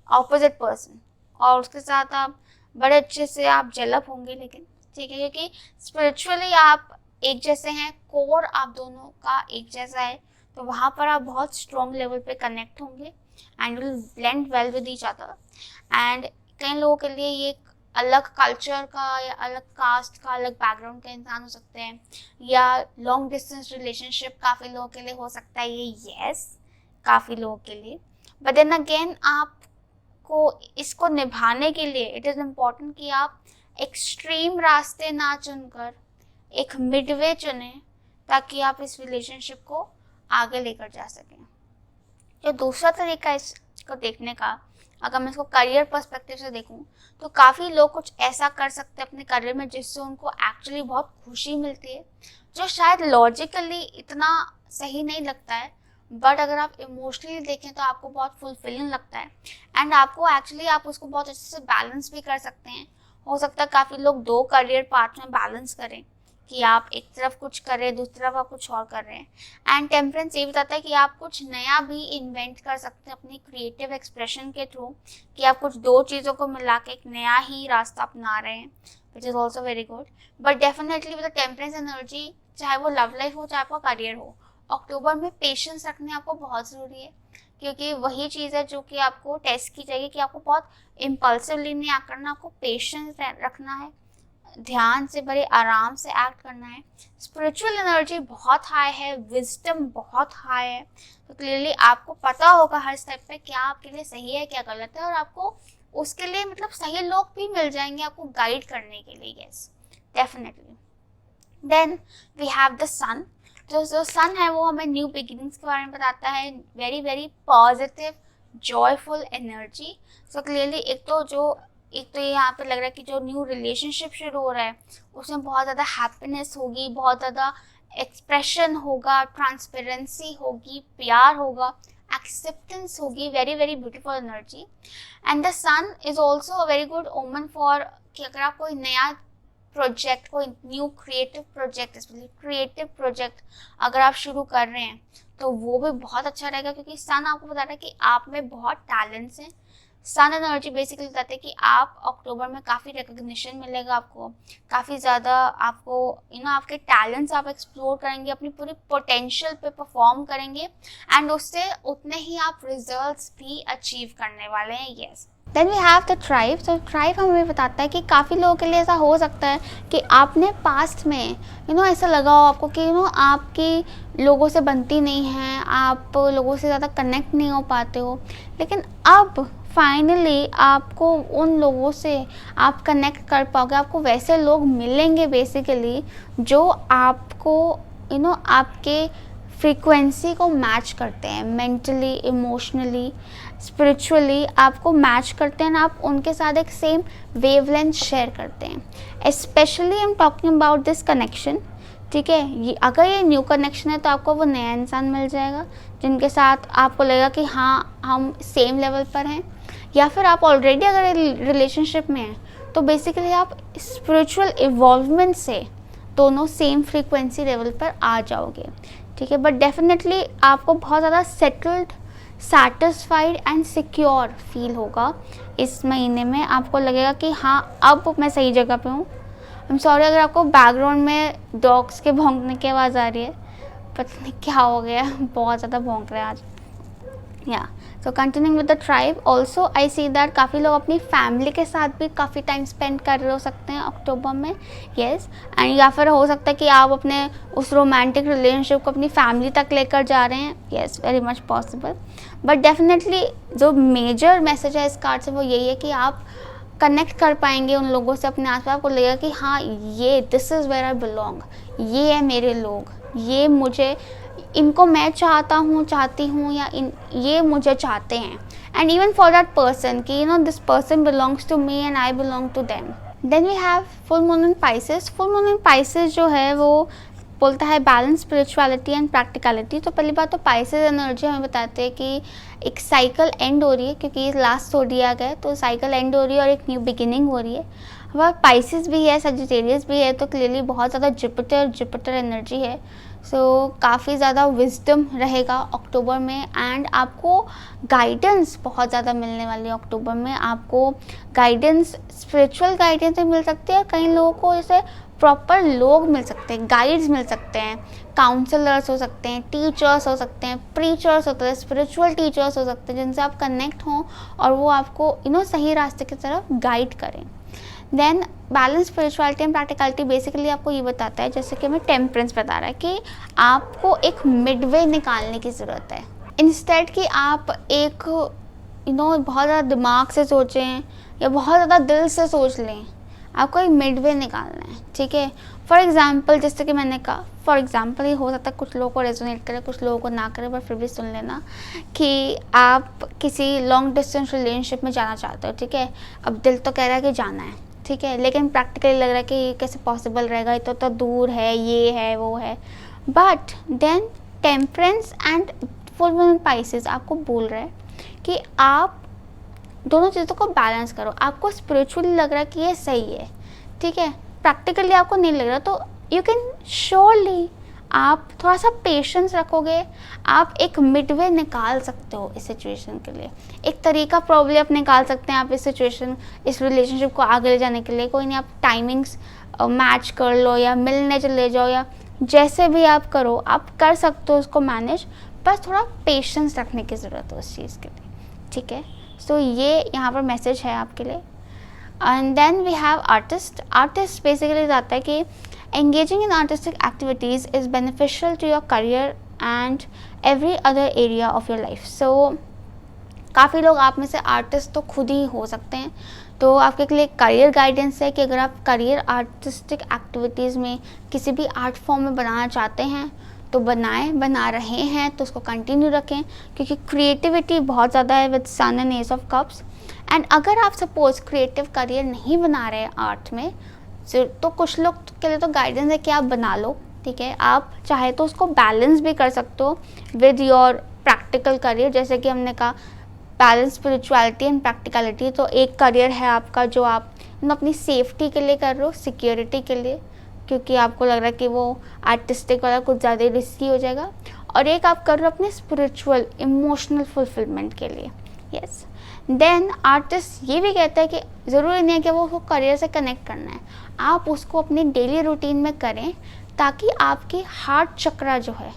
ऑपोजिट पर्सन, और उसके साथ आप बड़े अच्छे से आप जेलअप होंगे, लेकिन ठीक है क्योंकि स्पिरिचुअली आप एक जैसे हैं, कोर आप दोनों का एक जैसा है, तो वहाँ पर आप बहुत स्ट्रॉन्ग लेवल पे कनेक्ट होंगे and will blend well with each other. And कई लोगों के लिए ये अलग कल्चर का या अलग कास्ट का, अलग बैकग्राउंड का इंसान हो सकते हैं, या लॉन्ग डिस्टेंस रिलेशनशिप काफ़ी लोगों के लिए हो सकता है ये, यस, काफ़ी लोगों के लिए। बट देन अगेन आपको इसको निभाने के लिए इट इज़ इम्पॉर्टेंट कि आप एक्सट्रीम रास्ते ना चुनकर एक मिडवे चुने, ताकि आप इस रिलेशनशिप को आगे लेकर जा सकें। जो दूसरा तरीका इसको देखने का, अगर मैं इसको करियर पर्सपेक्टिव से देखूं, तो काफ़ी लोग कुछ ऐसा कर सकते हैं अपने करियर में जिससे उनको एक्चुअली बहुत खुशी मिलती है, जो शायद लॉजिकली इतना सही नहीं लगता है, बट अगर आप इमोशनली देखें तो आपको बहुत फुलफिलिंग लगता है, एंड आपको एक्चुअली आप उसको बहुत अच्छे से बैलेंस भी कर सकते हैं। हो सकता है काफ़ी लोग 2 करियर पार्ट में बैलेंस करें, कि आप एक तरफ कुछ कर रहे हैं, दूसरी तरफ आप कुछ और कर रहे हैं। एंड टेम्परेंस ये बताता है कि आप कुछ नया भी इन्वेंट कर सकते हैं अपनी क्रिएटिव एक्सप्रेशन के थ्रू, कि आप कुछ 2 चीज़ों को मिला के एक नया ही रास्ता अपना रहे हैं, which is also very good. But definitely with the temperance energy, चाहे वो लव लाइफ हो चाहे आपका करियर हो, अक्टूबर में पेशेंस रखने आपको बहुत ज़रूरी है, क्योंकि वही चीज़ है जो कि आपको टेस्ट की जाएगी, कि आपको बहुत इम्पल्सिवली नहीं एक्ट करना, आपको पेशेंस रखना है, ध्यान से, बड़े आराम से एक्ट करना है। स्पिरिचुअल एनर्जी बहुत हाई है, विजडम बहुत हाई है, तो क्लियरली आपको पता होगा हर स्टेप पे क्या आपके लिए सही है क्या गलत है, और आपको उसके लिए मतलब सही लोग भी मिल जाएंगे आपको गाइड करने के लिए। Yes, definitely. Then we have the sun. जो सन है वो हमें न्यू बिगिनिंग्स के बारे में बताता है, very very positive joyful energy. So clearly एक तो ये यहाँ पे लग रहा है कि जो न्यू रिलेशनशिप शुरू हो रहा है उसमें बहुत ज़्यादा हैप्पीनेस होगी, बहुत ज़्यादा एक्सप्रेशन होगा, ट्रांसपेरेंसी होगी, प्यार होगा, एक्सेप्टेंस होगी, very very beautiful energy. And the sun is also a very good omen for, कि अगर आप कोई नया प्रोजेक्ट, कोई न्यू क्रिएटिव प्रोजेक्ट अगर आप शुरू कर रहे हैं तो वो भी बहुत अच्छा रहेगा, क्योंकि सन आपको बता रहा है कि आप में बहुत टैलेंट्स हैं। सन एनर्जी बेसिकली बताते हैं कि आप अक्टूबर में काफ़ी रिकग्निशन मिलेगा आपको, काफ़ी ज़्यादा आपको आपके टैलेंट्स आप एक्सप्लोर करेंगे, अपनी पूरी पोटेंशियल पे परफॉर्म करेंगे, एंड उससे उतने ही आप रिजल्ट्स भी अचीव करने वाले हैं। Yes, then we have the tribe. तो ट्राइब हमें बताता है कि काफ़ी लोगों के लिए ऐसा हो सकता है कि आपने पास्ट में ऐसा लगा हो आपको कि आपकी लोगों से बनती नहीं है, आप लोगों से ज़्यादा कनेक्ट नहीं हो पाते हो, लेकिन अब फाइनली आपको उन लोगों से आप कनेक्ट कर पाओगे। आपको वैसे लोग मिलेंगे बेसिकली जो आपको आपके फ्रीक्वेंसी को मैच करते हैं, मेंटली, इमोशनली, स्पिरिचुअली आपको मैच करते हैं, आप उनके साथ एक सेम वेवलेंथ शेयर करते हैं। Specially I am talking about this connection, ठीक है। ये अगर ये न्यू कनेक्शन है तो आपको वो नया इंसान मिल जाएगा जिनके साथ आपको लगेगा कि हाँ हम सेम लेवल पर हैं, या फिर आप ऑलरेडी अगर रिलेशनशिप में हैं तो बेसिकली आप स्पिरिचुअल इवॉल्वमेंट से दोनों सेम फ्रीक्वेंसी लेवल पर आ जाओगे, ठीक है। बट डेफिनेटली आपको बहुत ज़्यादा settled, satisfied and secure feel होगा इस महीने में। आपको लगेगा कि हाँ अब मैं सही जगह पे हूँ। आई एम सॉरी अगर आपको बैकग्राउंड में डॉग्स के भौंकने की आवाज़ आ रही है, पता नहीं क्या हो गया, बहुत ज़्यादा भौंक रहे हैं आज। या सो continuing with the tribe, also I see that काफ़ी लोग अपनी फैमिली के साथ भी काफ़ी टाइम स्पेंड कर रहे हो सकते हैं अक्टूबर में, येस। एंड या फिर हो सकता है कि आप अपने उस रोमांटिक रिलेशनशिप को अपनी फैमिली तक लेकर जा रहे हैं, yes, very much possible. But definitely जो मेजर मैसेज है इस कार्ड से वो यही है कि आप कनेक्ट कर पाएंगे उन लोगों से अपने आसपास। आपको लगेगा कि हाँ ये this is where I belong, ये है मेरे लोग, ये मुझे, इनको मैं चाहती हूँ या ये मुझे चाहते हैं। And even for that person कि this person belongs to me and I belong to them. Then we have full moon in Pisces. Full moon in Pisces जो है वो बोलता है बैलेंस, स्पिरिचुअलिटी एंड प्रैक्टिकलिटी। तो पहली बात तो पाइसेस एनर्जी हमें बताते हैं कि एक साइकिल एंड हो रही है, क्योंकि लास्ट जोडिएक है तो साइकिल एंड हो रही है और एक न्यू बिगिनिंग हो रही है। वह पाइसेस भी है, सजिटेरियस भी है, तो क्लियरली बहुत ज़्यादा जुपिटर एनर्जी है। सो काफ़ी ज़्यादा विजडम रहेगा अक्टूबर में, एंड आपको गाइडेंस बहुत ज़्यादा मिलने वाली है अक्टूबर में। आपको गाइडेंस, स्पिरिचुअल गाइडेंस भी मिल सकती है, कई लोगों को जैसे प्रॉपर लोग मिल सकते हैं, गाइड्स मिल सकते हैं, काउंसलर्स हो सकते हैं, टीचर्स हो सकते हैं, प्रीचर्स होते हैं, स्पिरिचुअल टीचर्स हो सकते हैं जिनसे आप कनेक्ट हों और वो आपको सही रास्ते की तरफ गाइड करें। Then balance, spirituality and practicality basically आपको ये बताता है, जैसे कि हमें टेम्परेंस बता रहा है कि आपको एक मिडवे निकालने की ज़रूरत है। इंस्टेड कि आप एक बहुत ज़्यादा दिमाग से सोचें या बहुत ज़्यादा दिल से सोच लें, आपको एक मिडवे निकालना है, ठीक है। फॉर एग्जाम्पल, जैसे कि मैंने कहा, फॉर एग्जाम्पल ये हो सकता है कुछ लोगों को रेजोनेट करे, कुछ लोगों को ना करे, पर फिर भी सुन लेना कि आप किसी लॉन्ग डिस्टेंस रिलेशनशिप में जाना चाहते हो, ठीक है। अब दिल तो कह रहा है कि जाना है, ठीक है, लेकिन प्रैक्टिकली लग रहा है कि ये कैसे पॉसिबल रहेगा, ये तो दूर है, ये है, वो है। But then temperance and full moon Pisces आपको बोल रहा है कि आप दोनों चीज़ों को बैलेंस करो। आपको स्पिरिचुअली लग रहा है कि ये सही है, ठीक है, प्रैक्टिकली आपको नहीं लग रहा, तो यू कैन श्योरली आप थोड़ा सा पेशेंस रखोगे, आप एक मिडवे निकाल सकते हो इस सिचुएशन के लिए। एक तरीका प्रॉब्लम आप निकाल सकते हैं आप इस सिचुएशन, इस रिलेशनशिप को आगे ले जाने के लिए। कोई नहीं, आप टाइमिंग्स मैच कर लो या मिलने चले जाओ या जैसे भी आप करो, आप कर सकते हो उसको मैनेज, बस थोड़ा पेशेंस रखने की ज़रूरत है उस चीज़ के लिए, ठीक है। सो ये यहाँ पर मैसेज है आपके लिए। And then we have artist. Artist basically जाता है कि engaging in artistic activities is beneficial to your career and every other area of your life. So काफ़ी लोग आप में से आर्टिस्ट तो खुद ही हो सकते हैं, तो आपके लिए करियर गाइडेंस है कि अगर आप करियर आर्टिस्टिक एक्टिविटीज़ में किसी भी आर्ट फॉर्म में बनाना चाहते हैं तो बना रहे हैं तो उसको कंटिन्यू रखें, क्योंकि क्रिएटिविटी बहुत ज़्यादा है with sun and ace of cups. And अगर आप सपोज क्रिएटिव करियर नहीं बना रहे आर्ट में, तो कुछ लोग के लिए तो गाइडेंस है कि आप बना लो, ठीक है। आप चाहे तो उसको बैलेंस भी कर सकते हो विद योर प्रैक्टिकल करियर, जैसे कि हमने कहा बैलेंस स्पिरिचुअलिटी एंड प्रैक्टिकलिटी। तो एक करियर है आपका जो आप अपनी सेफ्टी के लिए कर रहे हो, सिक्योरिटी के लिए, क्योंकि आपको लग रहा है कि वो आर्टिस्टिक वाला कुछ ज़्यादा रिस्की हो जाएगा, और एक आप कर रहे हो अपने स्पिरिचुअल इमोशनल फुलफिलमेंट के लिए, यस। देन आर्टिस्ट ये भी कहता है कि ज़रूरी नहीं है कि वो उसको करियर से कनेक्ट करना है, आप उसको अपनी डेली रूटीन में करें ताकि आपकी हार्ट चक्रा जो है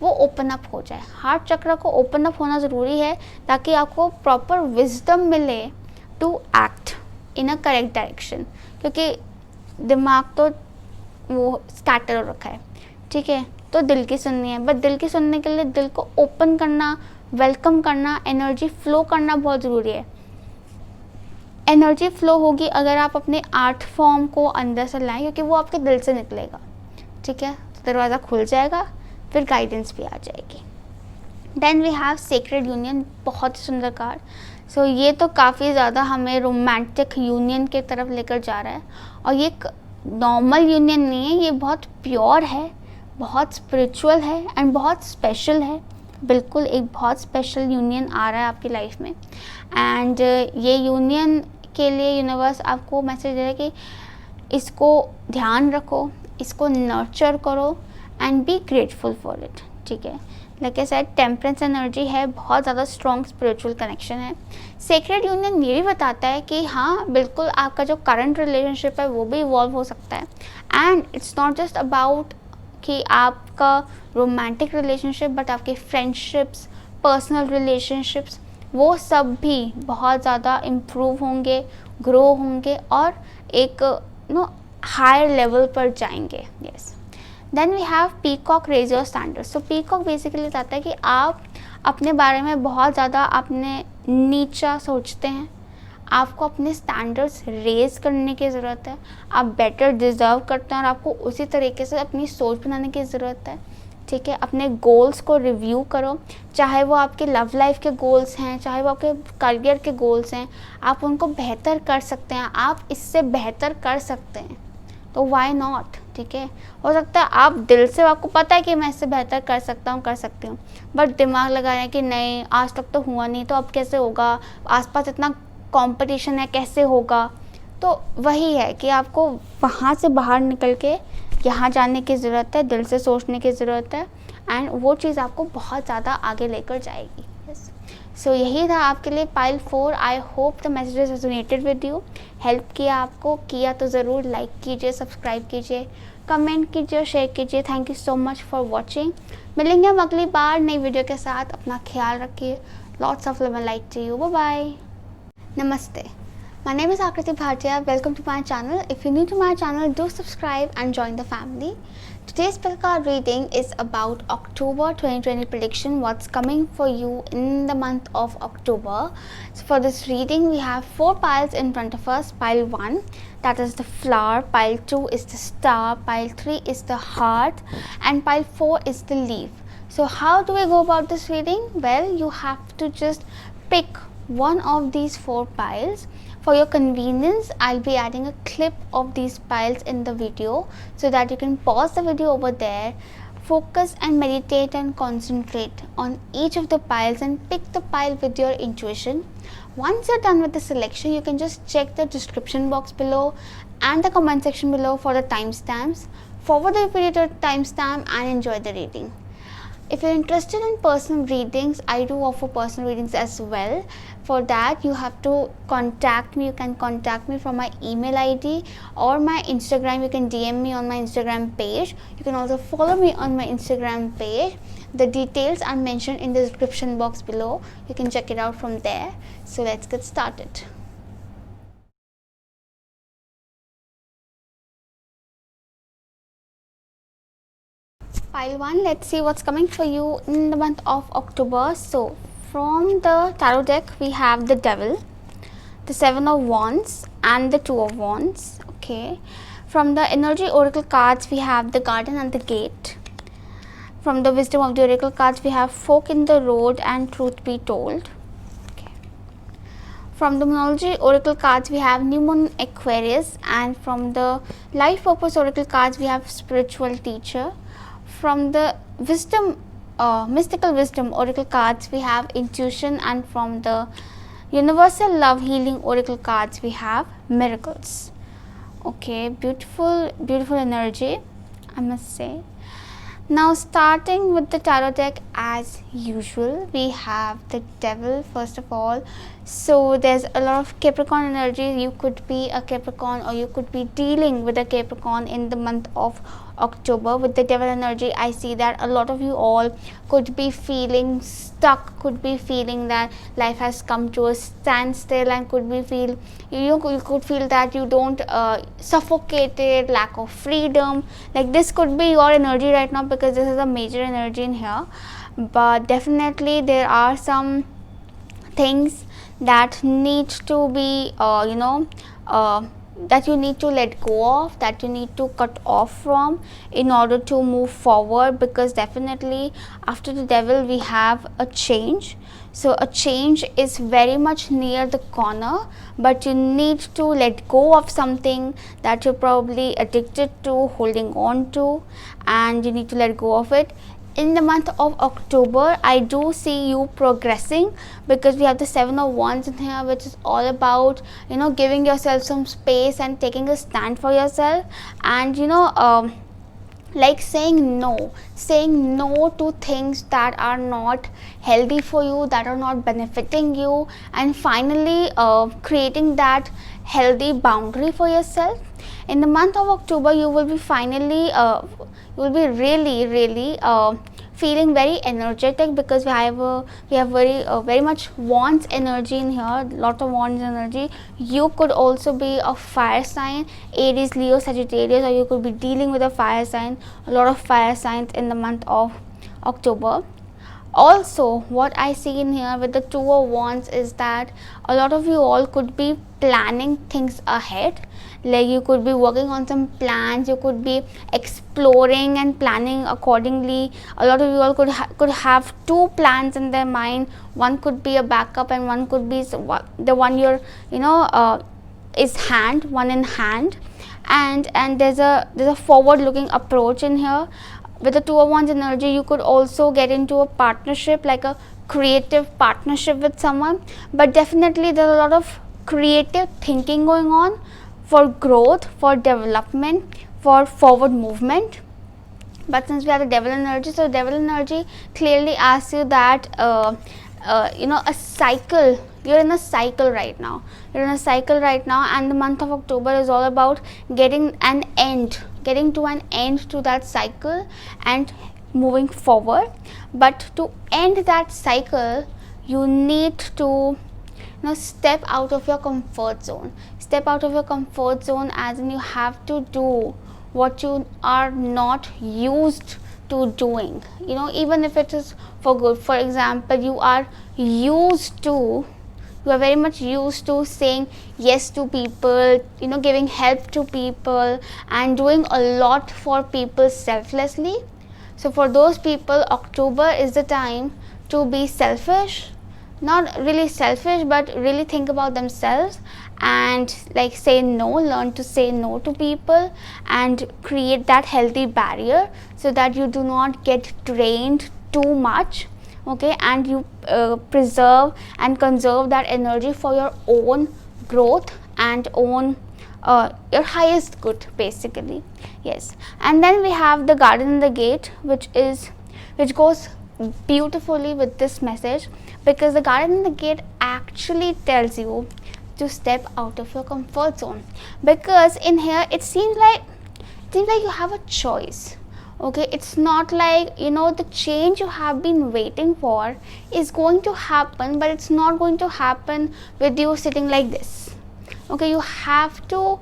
वो ओपन अप हो जाए। हार्ट चक्रा को ओपन अप होना ज़रूरी है ताकि आपको प्रॉपर विजडम मिले to act in a correct direction, क्योंकि दिमाग तो वो स्कैटर हो रखा है, ठीक है। तो दिल की सुननी है, बट दिल की सुनने के लिए दिल को ओपन करना, वेलकम करना, एनर्जी फ्लो करना बहुत ज़रूरी है। एनर्जी फ्लो होगी अगर आप अपने आर्ट फॉर्म को अंदर से लाएं, क्योंकि वो आपके दिल से निकलेगा, ठीक है। तो दरवाज़ा खुल जाएगा, फिर गाइडेंस भी आ जाएगी। Then we have sacred union, बहुत सुंदर कार्ड। सो ये तो काफ़ी ज़्यादा हमें रोमांटिक यूनियन के तरफ लेकर जा रहा है, और ये एक नॉर्मल यूनियन नहीं है, ये बहुत प्योर है, बहुत स्पिरिचुअल है एंड बहुत स्पेशल है। बिल्कुल एक बहुत स्पेशल यूनियन आ रहा है आपकी लाइफ में, एंड ये यूनियन के लिए यूनिवर्स आपको मैसेज दे रहा है कि इसको ध्यान रखो, इसको नर्चर करो and be grateful for it, ठीक है। Like I said, temperance energy है, बहुत ज़्यादा स्ट्रॉन्ग स्पिरिचुअल कनेक्शन है। सेक्रेड यूनियन ये भी बताता है कि हाँ बिल्कुल आपका जो करंट रिलेशनशिप है वो भी इवॉल्व हो सकता है, and it's not just about कि आपका रोमांटिक रिलेशनशिप, बट आपके फ्रेंडशिप्स, पर्सनल रिलेशनशिप्स, वो सब भी बहुत ज़्यादा इम्प्रूव होंगे, ग्रो होंगे और एक हायर लेवल पर जाएंगे। Yes. Then we have peacock raise your standards. तो पीकॉक बेसिकली बताता है कि आप अपने बारे में बहुत ज़्यादा अपने नीचा सोचते हैं, आपको अपने स्टैंडर्ड्स रेज करने की ज़रूरत है, आप बेटर डिज़र्व करते हैं और आपको उसी तरीके से अपनी सोच बनाने की ज़रूरत है, ठीक है। अपने गोल्स को रिव्यू करो, चाहे वो आपके लव लाइफ के गोल्स हैं, चाहे वो आपके करियर के गोल्स हैं, आप उनको बेहतर कर सकते हैं, आप इससे बेहतर कर सकते हैं, तो वाई नॉट, ठीक है। हो सकता है आप दिल से, आपको पता है कि मैं इससे बेहतर कर सकता हूँ, कर सकती हूँ, बट दिमाग लगा रहे हैं कि नहीं आज तक तो हुआ नहीं, तो अब कैसे होगा, आसपास इतना कंपटीशन है, कैसे होगा। तो वही है कि आपको वहाँ से बाहर निकल के यहाँ जाने की ज़रूरत है, दिल से सोचने की ज़रूरत है, एंड वो चीज़ आपको बहुत ज़्यादा आगे लेकर जाएगी। यस। सो यही था आपके लिए pile 4। I hope the messages resonated with you, help किया आपको, किया तो ज़रूर लाइक कीजिए, सब्सक्राइब कीजिए, कमेंट कीजिए, शेयर कीजिए। Thank you so much for watching. मिलेंगे हम अगली बार नई वीडियो के साथ। अपना ख्याल रखिए। Lots of love and light to you. Bye bye. Namaste. My name is Akriti Bhatia. Welcome to my channel. If you're new to my channel, do subscribe and join the family. Today's spell card reading is about October 2020 prediction, what's coming for you in the month of October. So for this reading, we have 4 piles in front of us. Pile 1, that is the flower. Pile 2 is the star. Pile 3 is the heart. And pile 4 is the leaf. So how do we go about this reading? Well, you have to just pick one of these 4 piles. For your convenience, I'll be adding a clip of these piles in the video so that you can pause the video over there, focus and meditate and concentrate on each of the piles and pick the pile with your intuition. Once you're done with the selection, you can just check the description box below and the comment section below for the timestamps. Forward the video to timestamp and enjoy the reading. If you're interested in personal readings, I do offer personal readings as well. For that, you have to contact me. You can contact me from my email ID or my Instagram. You can DM me on my Instagram page. You can also follow me on my Instagram page. The details are mentioned in the description box below. You can check it out from there. So let's get started. Pile 1, let's see what's coming for you in the month of October. So from the tarot deck, we have the Devil, the 7 of Wands and the 2 of Wands. Okay. From the Energy Oracle cards, we have the Garden and the Gate. From the Wisdom of the Oracle cards, we have Fork in the Road and Truth Be Told. Okay. From the Moonology Oracle cards, we have New Moon Aquarius, and from the Life Purpose Oracle cards, we have Spiritual Teacher. From the Mystical Wisdom Oracle cards, we have Intuition, and from the Universal Love Healing Oracle cards, we have Miracles. Okay, beautiful energy, I must say. Now starting with the tarot deck, as usual, we have the Devil first of all. So there's a lot of Capricorn energy. You could be a Capricorn or you could be dealing with a Capricorn in the month of October. With the devil energy, I see that a lot of you all could be feeling stuck, could be feeling that life has come to a standstill, and could be feel you could feel that you don't suffocated, lack of freedom. Like this could be your energy right now, because this is a major energy in here. But definitely there are some things that need to be that you need to let go of, that you need to cut off from in order to move forward, because definitely after the devil we have a change. So a change is very much near the corner, but you need to let go of something that you're probably addicted to, holding on to, and you need to let go of it. In the month of October, I do see you progressing, because we have the 7 of Wands in here, which is all about giving yourself some space and taking a stand for yourself, and like saying no to things that are not healthy for you, that are not benefiting you, and finally creating that healthy boundary for yourself. In the month of October, you will be finally really feeling very energetic, because we have very much Wands energy in here, lot of Wands energy. You could also be a fire sign, Aries, Leo, Sagittarius, or you could be dealing with a fire sign, a lot of fire signs in the month of October. Also, what I see in here with the 2 of Wands is that a lot of you all could be planning things ahead. Like you could be working on some plans, you could be exploring and planning accordingly. A lot of you all could have 2 plans in their mind. One could be a backup, and one could be the one you're is one in hand, and there's a forward looking approach in here. With the 2 of Wands energy, you could also get into a partnership, like a creative partnership with someone. But definitely there's a lot of creative thinking going on for growth, for development, for forward movement. But since we have the devil energy, so devil energy clearly asks you that a cycle, you're in a cycle right now, and the month of October is all about getting to an end to that cycle and moving forward. But to end that cycle, you need to step out of your comfort zone. As in, you have to do what you are not used to doing, even if it is for good. For example, you are very much used to saying yes to people, giving help to people, and doing a lot for people selflessly. So for those people, October is the time to be selfish, not really selfish, but really think about themselves, and like learn to say no to people, and create that healthy barrier, so that you do not get drained too much. Okay, and you preserve and conserve that energy for your own growth and own your highest good, basically. Yes. And then we have the Garden in the Gate, which goes beautifully with this message, because the Garden in the Gate actually tells you to step out of your comfort zone, because in here it seems like you have a choice. Okay, it's not like the change you have been waiting for is going to happen, but it's not going to happen with you sitting like this. Okay, you have to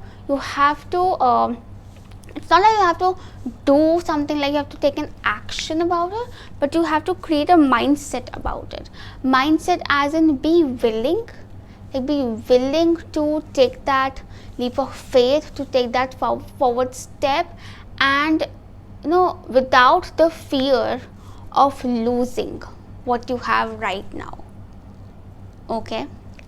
it's not like you have to do something, like you have to take an action about it, but you have to create a mindset about it. Mindset as in be willing to take that leap of faith, to take that forward step, and without the fear of losing what you have right now. Okay,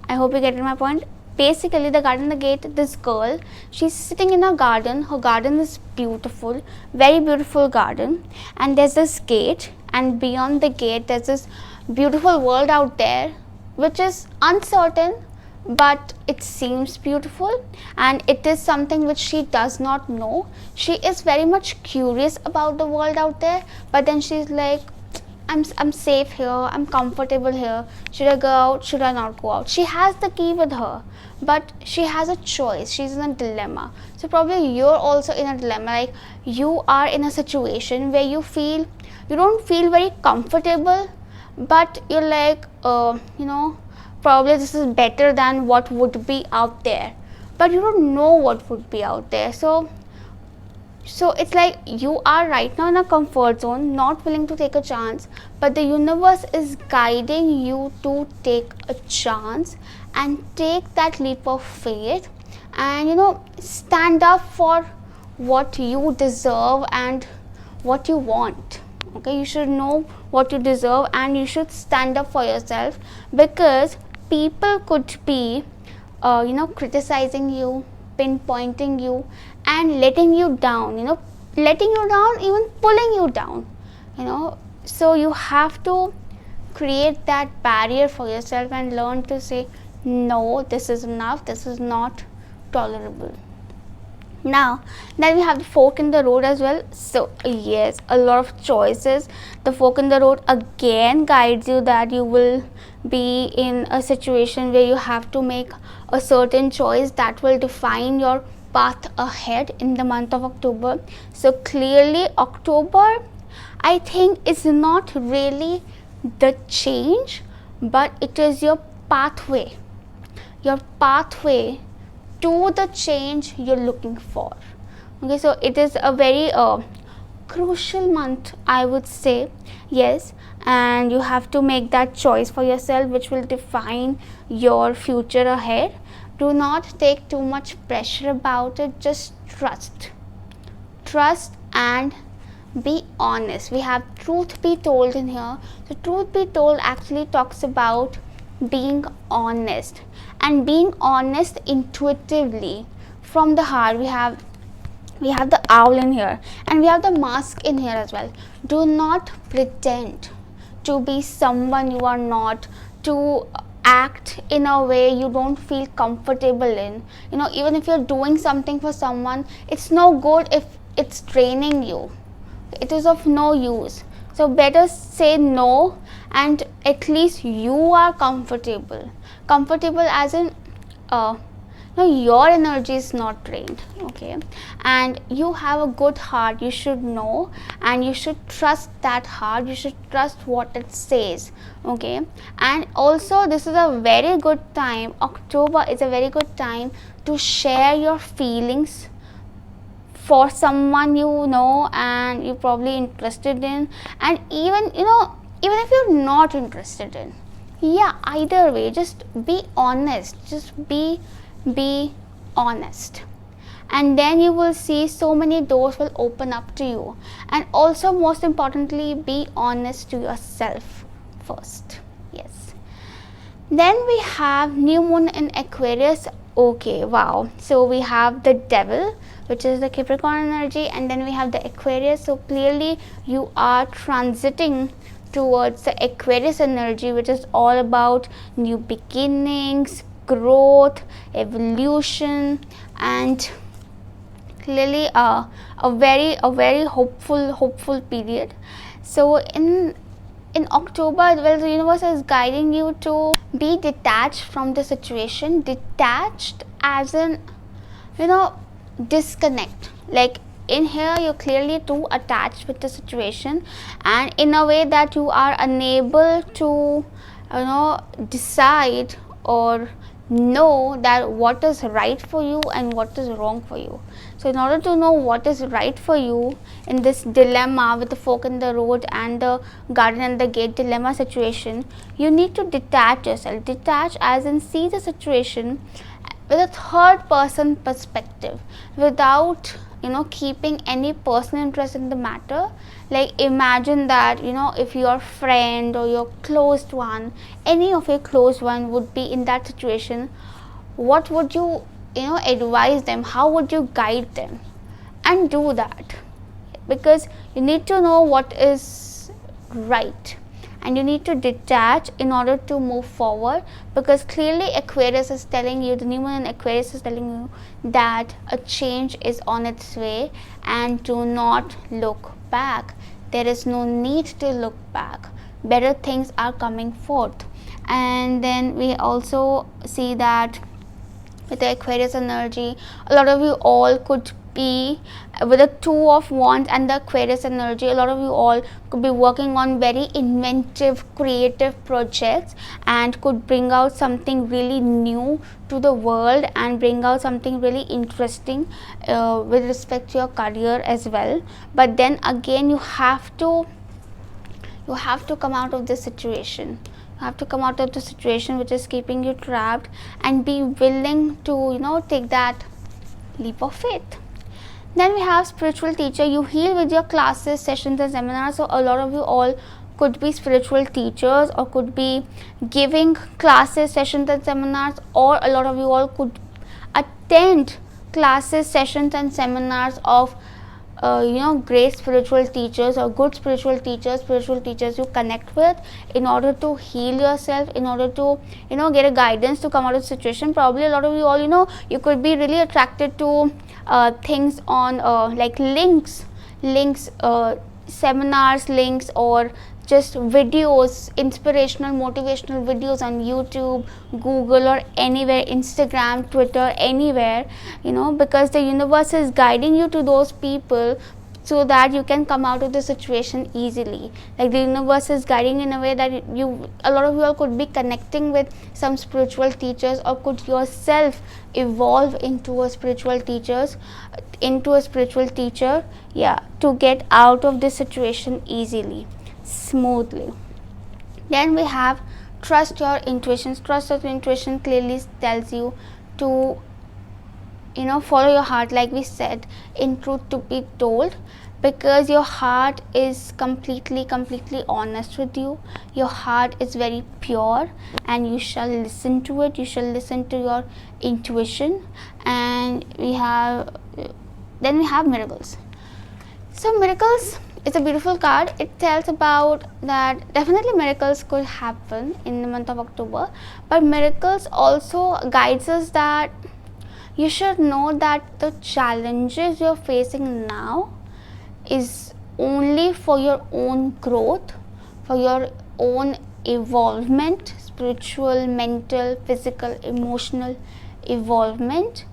I hope you get my point. Basically, the Garden in the Gate, this girl, she's sitting in a garden. Her garden is beautiful, very beautiful garden, and there's this gate, and beyond the gate there's this beautiful world out there, which is uncertain, but it seems beautiful, and it is something which she does not know. She is very much curious about the world out there, but then she's like, I'm safe here, I'm comfortable here, should I go out, should I not go out? She has the key with her, but she has a choice, she's in a dilemma. So probably you're also in a dilemma, like you are in a situation where you don't feel very comfortable, but you're like, probably this is better than what would be out there, but you don't know what would be out there. So it's like you are right now in a comfort zone, not willing to take a chance, but the universe is guiding you to take a chance and take that leap of faith, and stand up for what you deserve and what you want. Okay, you should know what you deserve and you should stand up for yourself, because people could be criticizing you, pinpointing you, and letting you down, even pulling you down, so you have to create that barrier for yourself and learn to say no, this is enough, this is not tolerable. Now then we have the fork in the road as well. So yes, a lot of choices. The fork in the road again guides you that you will be in a situation where you have to make a certain choice that will define your path ahead in the month of October. So clearly October, I think, is not really the change, but it is your pathway to the change you're looking for. Okay, so it is a very crucial month, I would say. Yes, and you have to make that choice for yourself which will define your future ahead. Do not take too much pressure about it, just trust and be honest. We have truth be told in here. So truth be told actually talks about being honest, and being honest intuitively from the heart. We have the owl in here, and we have the mask in here as well. Do not pretend to be someone you are not, to act in a way you don't feel comfortable in. Even if you're doing something for someone, it's no good if it's draining you. It is of no use. So better say no, and at least you are comfortable as in your energy is not drained. Okay, and you have a good heart, you should know, and you should trust that heart, you should trust what it says. Okay, and also this is a very good time, October is a very good time to share your feelings for someone and you're probably interested in, and even if you're not interested in, either way, just be honest, be honest, and then you will see so many doors will open up to you. And also, most importantly, be honest to yourself first. Yes, then we have new moon in Aquarius. Okay, wow. So we have the devil, which is the Capricorn energy, and then we have the Aquarius. So clearly you are transiting towards the Aquarius energy, which is all about new beginnings, growth, evolution, and clearly a very hopeful period. So in October, the universe is guiding you to be detached from the situation. Detached as in disconnect. Like in here, you're clearly too attached with the situation, and in a way that you are unable to decide or know that what is right for you and what is wrong for you. So in order to know what is right for you in this dilemma with the fork in the road and the garden and the gate dilemma situation, you need to detach yourself. Detach as in see the situation with a third person perspective, without keeping any personal interest in the matter. Like imagine that if your friend or your closed one, any of your closed one would be in that situation, what would you advise them, how would you guide them? And do that, because you need to know what is right, and you need to detach in order to move forward, because clearly Aquarius is telling you, the new moon in Aquarius is telling you that a change is on its way, and do not look back. There is no need to look back. Better things are coming forth. And then we also see that with the Aquarius energy, a lot of you all could be with the Two of Wands and the Aquarius energy. A lot of you all could be working on very inventive, creative projects and could bring out something really new to the world and bring out something really interesting with respect to your career as well. But then again, you have to come out of this situation. You have to come out of the situation which is keeping you trapped and be willing to take that leap of faith. Then we have spiritual teacher. You heal with your classes, sessions and seminars. So a lot of you all could be spiritual teachers or could be giving classes, sessions and seminars, or a lot of you all could attend classes, sessions and seminars of great spiritual teachers or good spiritual teachers you connect with in order to heal yourself, in order to get a guidance to come out of the situation. Probably a lot of you all you could be really attracted to things on like links, seminars, links, or just videos, inspirational, motivational videos on YouTube, Google, or anywhere, Instagram, Twitter, anywhere, because the universe is guiding you to those people so that you can come out of the situation easily. Like the universe is guiding in a way that a lot of you all could be connecting with some spiritual teachers or could yourself evolve into a spiritual teacher, to get out of this situation easily, smoothly. Then we have trust your intuition. Trust your intuition clearly tells you to follow your heart, like we said, in truth to be told, because your heart is completely honest with you. Your heart is very pure and you shall listen to it. You shall listen to your intuition. And we have miracles. So miracles, it's a beautiful card. It tells about that definitely miracles could happen in the month of October, but miracles also guides us that you should know that the challenges you're facing now is only for your own growth, for your own evolvement, spiritual, mental, physical, emotional evolvement,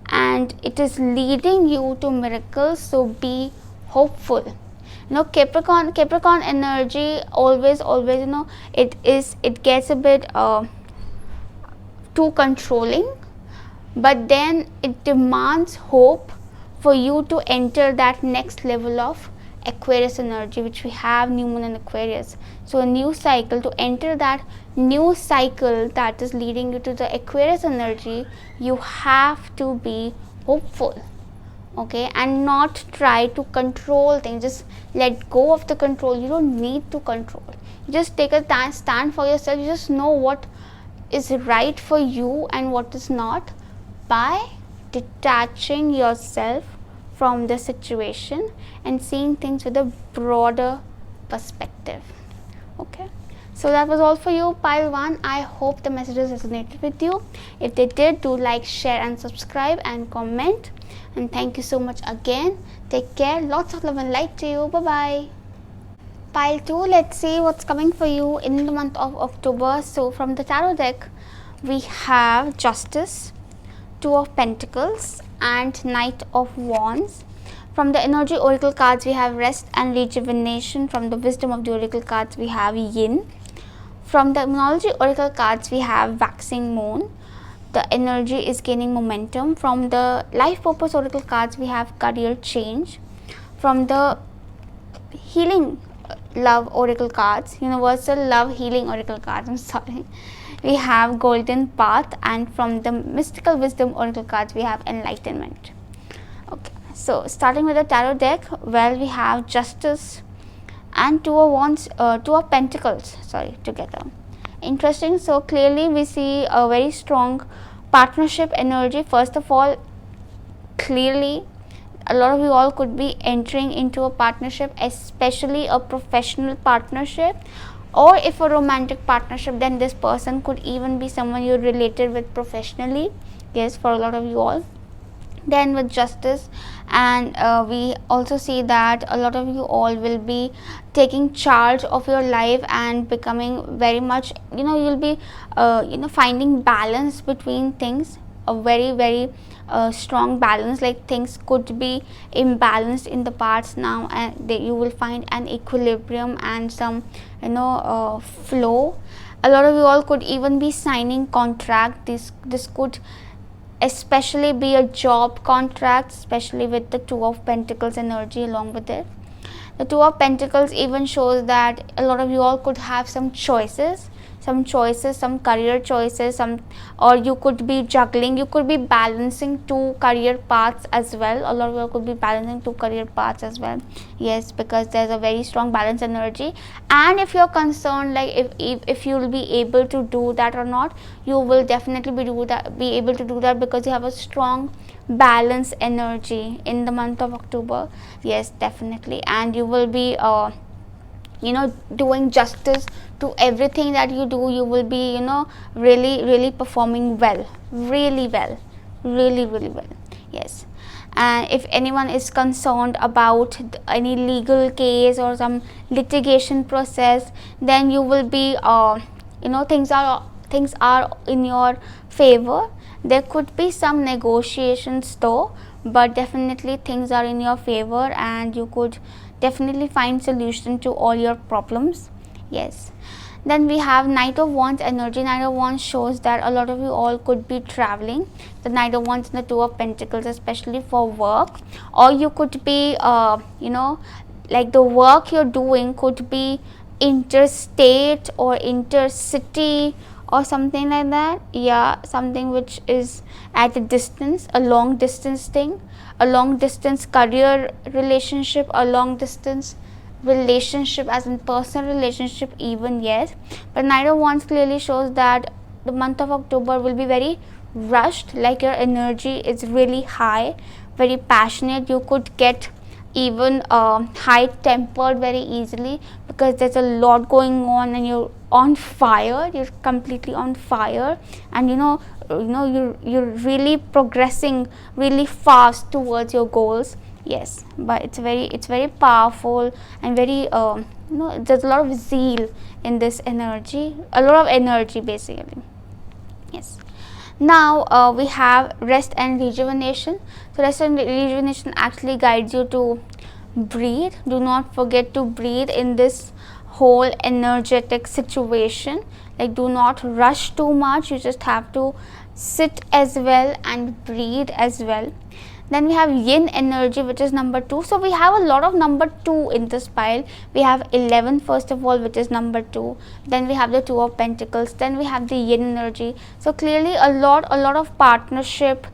and it is leading you to miracles. So be hopeful. Capricorn energy always it gets a bit too controlling, but then it demands hope for you to enter that next level of Aquarius energy, which we have new moon in Aquarius. So a new cycle, to enter that new cycle that is leading you to the Aquarius energy, you have to be hopeful, okay, and not try to control things. Just let go of the control. You don't need to control. You just take a stand for yourself. You just know what is right for you and what is not, by detaching yourself from the situation and seeing things with a broader perspective. Okay, so that was all for you, pile 1. I hope the messages resonated with you. If they did, do like, share and subscribe and comment. And thank you so much again. Take care. Lots of love and light to you. Bye bye. Pile 2, let's see what's coming for you in the month of October. So from the tarot deck, we have Justice, Two of Pentacles and Knight of Wands. From the energy oracle cards, we have Rest and Rejuvenation. From the wisdom of the oracle cards, we have Yin. From the numerology oracle cards, we have Waxing Moon. The energy is gaining momentum. From the life purpose oracle cards, we have Career Change. From the healing love oracle cards, universal love healing oracle cards, we have Golden Path. And from the mystical wisdom oracle cards, we have Enlightenment. Okay, so starting with the tarot deck, well, we have Justice and Two of Wands, Two of Pentacles, together. Interesting. So clearly we see a very strong partnership energy. First of all, clearly a lot of you all could be entering into a partnership, especially a professional partnership, or if a romantic partnership, then this person could even be someone you're related with professionally. Yes, for a lot of you all. Then with justice, and we also see that a lot of you all will be taking charge of your life and becoming very much, you'll be finding balance between things, a very strong balance. Like things could be imbalanced in the parts now, and you will find an equilibrium and some flow. A lot of you all could even be signing contract. This could especially be a job contract, especially with the Two of Pentacles energy along with it. The Two of Pentacles even shows that a lot of you all could have some choices, some career choices, or you could be juggling, you could be balancing two career paths as well. A lot of you all could be balancing two career paths as well. Yes, because there's a very strong balance energy. And if you're concerned, like if you'll be able to do that or not, you will definitely be able to do that, because you have a strong balance energy in the month of October. Yes, definitely. And you will be doing justice to everything that you do. You will be really performing well, really well. Yes. And if anyone is concerned about any legal case or some litigation process, then you will be things are in your favor. There could be some negotiations though, but definitely things are in your favor, and you could definitely find solution to all your problems. Yes. Then we have Knight of Wands energy. Knight of Wands shows that a lot of you all could be traveling. The Knight of Wands and the Two of Pentacles, especially for work, or you could be like the work you're doing could be interstate or intercity or something like that. Yeah, something which is at a distance, a long distance thing, a long distance career relationship, a long distance relationship, as in personal relationship even. Yes, but Knight of Wands clearly shows that the month of October will be very rushed, like your energy is really high, very passionate. You could get even high tempered very easily, because there's a lot going on and you're on fire, you're completely on fire, and you're really progressing really fast towards your goals. Yes, but it's very powerful and very there's a lot of zeal in this energy, a lot of energy basically. Yes. Now we have rest and rejuvenation. So rest and rejuvenation actually guides you to breathe. Do not forget to breathe in this whole energetic situation. Like, do not rush too much. You just have to sit as well and breathe as well. Then we have yin energy, which is number 2. So we have a lot of number 2 in this pile. We have 11 first of all, which is number 2. Then we have the Two of Pentacles. Then we have the yin energy. So clearly a lot of partnership,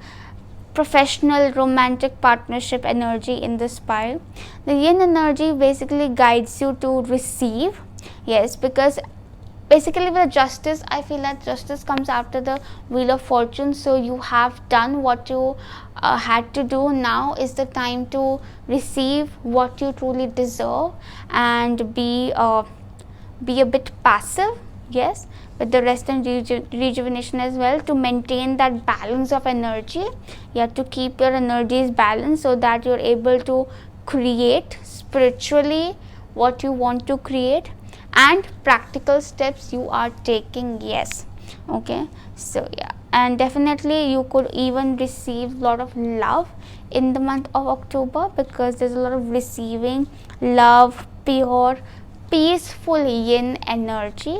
professional romantic partnership energy in this pile. The yin energy basically guides you to receive. Yes, because basically with justice, I feel that justice comes after the Wheel of Fortune. So you have done what you had to do. Now is the time to receive what you truly deserve and be a bit passive. Yes, with the rest and rejuvenation as well, to maintain that balance of energy. You have to keep your energies balanced so that you're able to create spiritually what you want to create, and practical steps you are taking. Yes, okay. So yeah, and definitely you could even receive a lot of love in the month of October, because there's a lot of receiving love, pure, peaceful yin energy.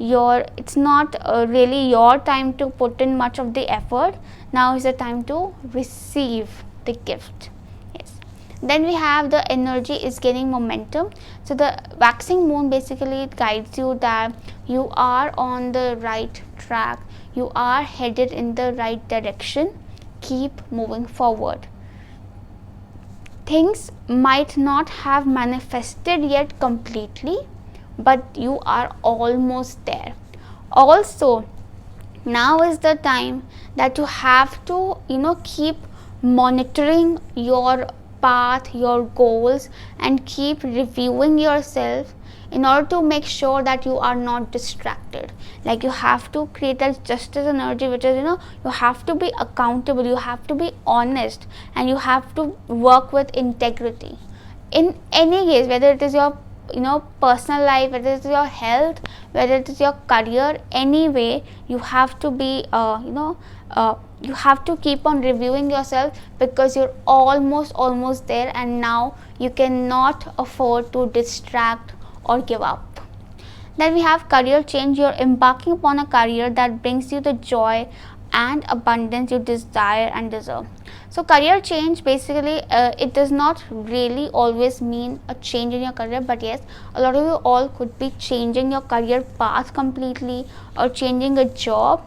It's not really your time to put in much of the effort. Now is the time to receive the gift. Yes. Then we have the energy is gaining momentum. So the waxing moon basically guides you that you are on the right track, you are headed in the right direction. Keep moving forward. Things might not have manifested yet completely, but you are almost there. Also, now is the time that you have to keep monitoring your path, your goals, and keep reviewing yourself in order to make sure that you are not distracted. Like you have to create that justice energy, which is, you have to be accountable, you have to be honest, and you have to work with integrity in any case, whether it is your personal life, whether it is your health, whether it is your career. Anyway, you have to be you have to keep on reviewing yourself, because you're almost there, and now you cannot afford to distract or give up. Then we have career change. You're embarking upon a career that brings you the joy and abundance you desire and deserve. So career change, basically it does not really always mean a change in your career, but yes, a lot of you all could be changing your career path completely, or changing a job,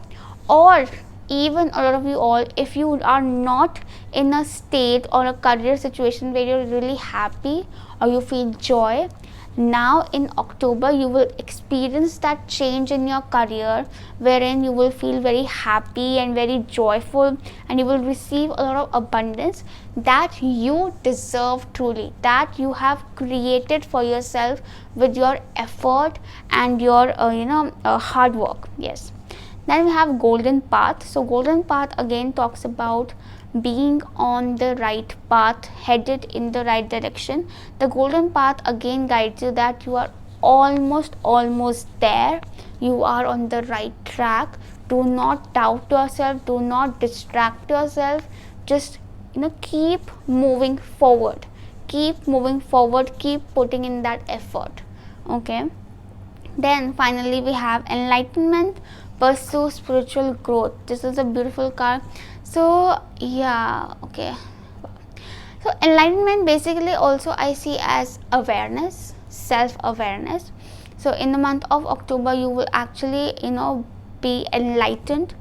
or even a lot of you all, if you are not in a state or a career situation where you're really happy or you feel joy, now in October you will experience that change in your career, wherein you will feel very happy and very joyful, and you will receive a lot of abundance that you deserve truly, that you have created for yourself with your effort and your hard work. Yes. Then we have golden path. So golden path again talks about being on the right path, headed in the right direction. The golden path again guides you that you are almost there, you are on the right track. Do not doubt yourself, do not distract yourself, just keep moving forward, keep putting in that effort. Okay. Then finally we have enlightenment. Pursue spiritual growth. This is a beautiful card. So yeah, okay. So enlightenment basically also I see as awareness, self-awareness. So in the month of October you will actually be enlightened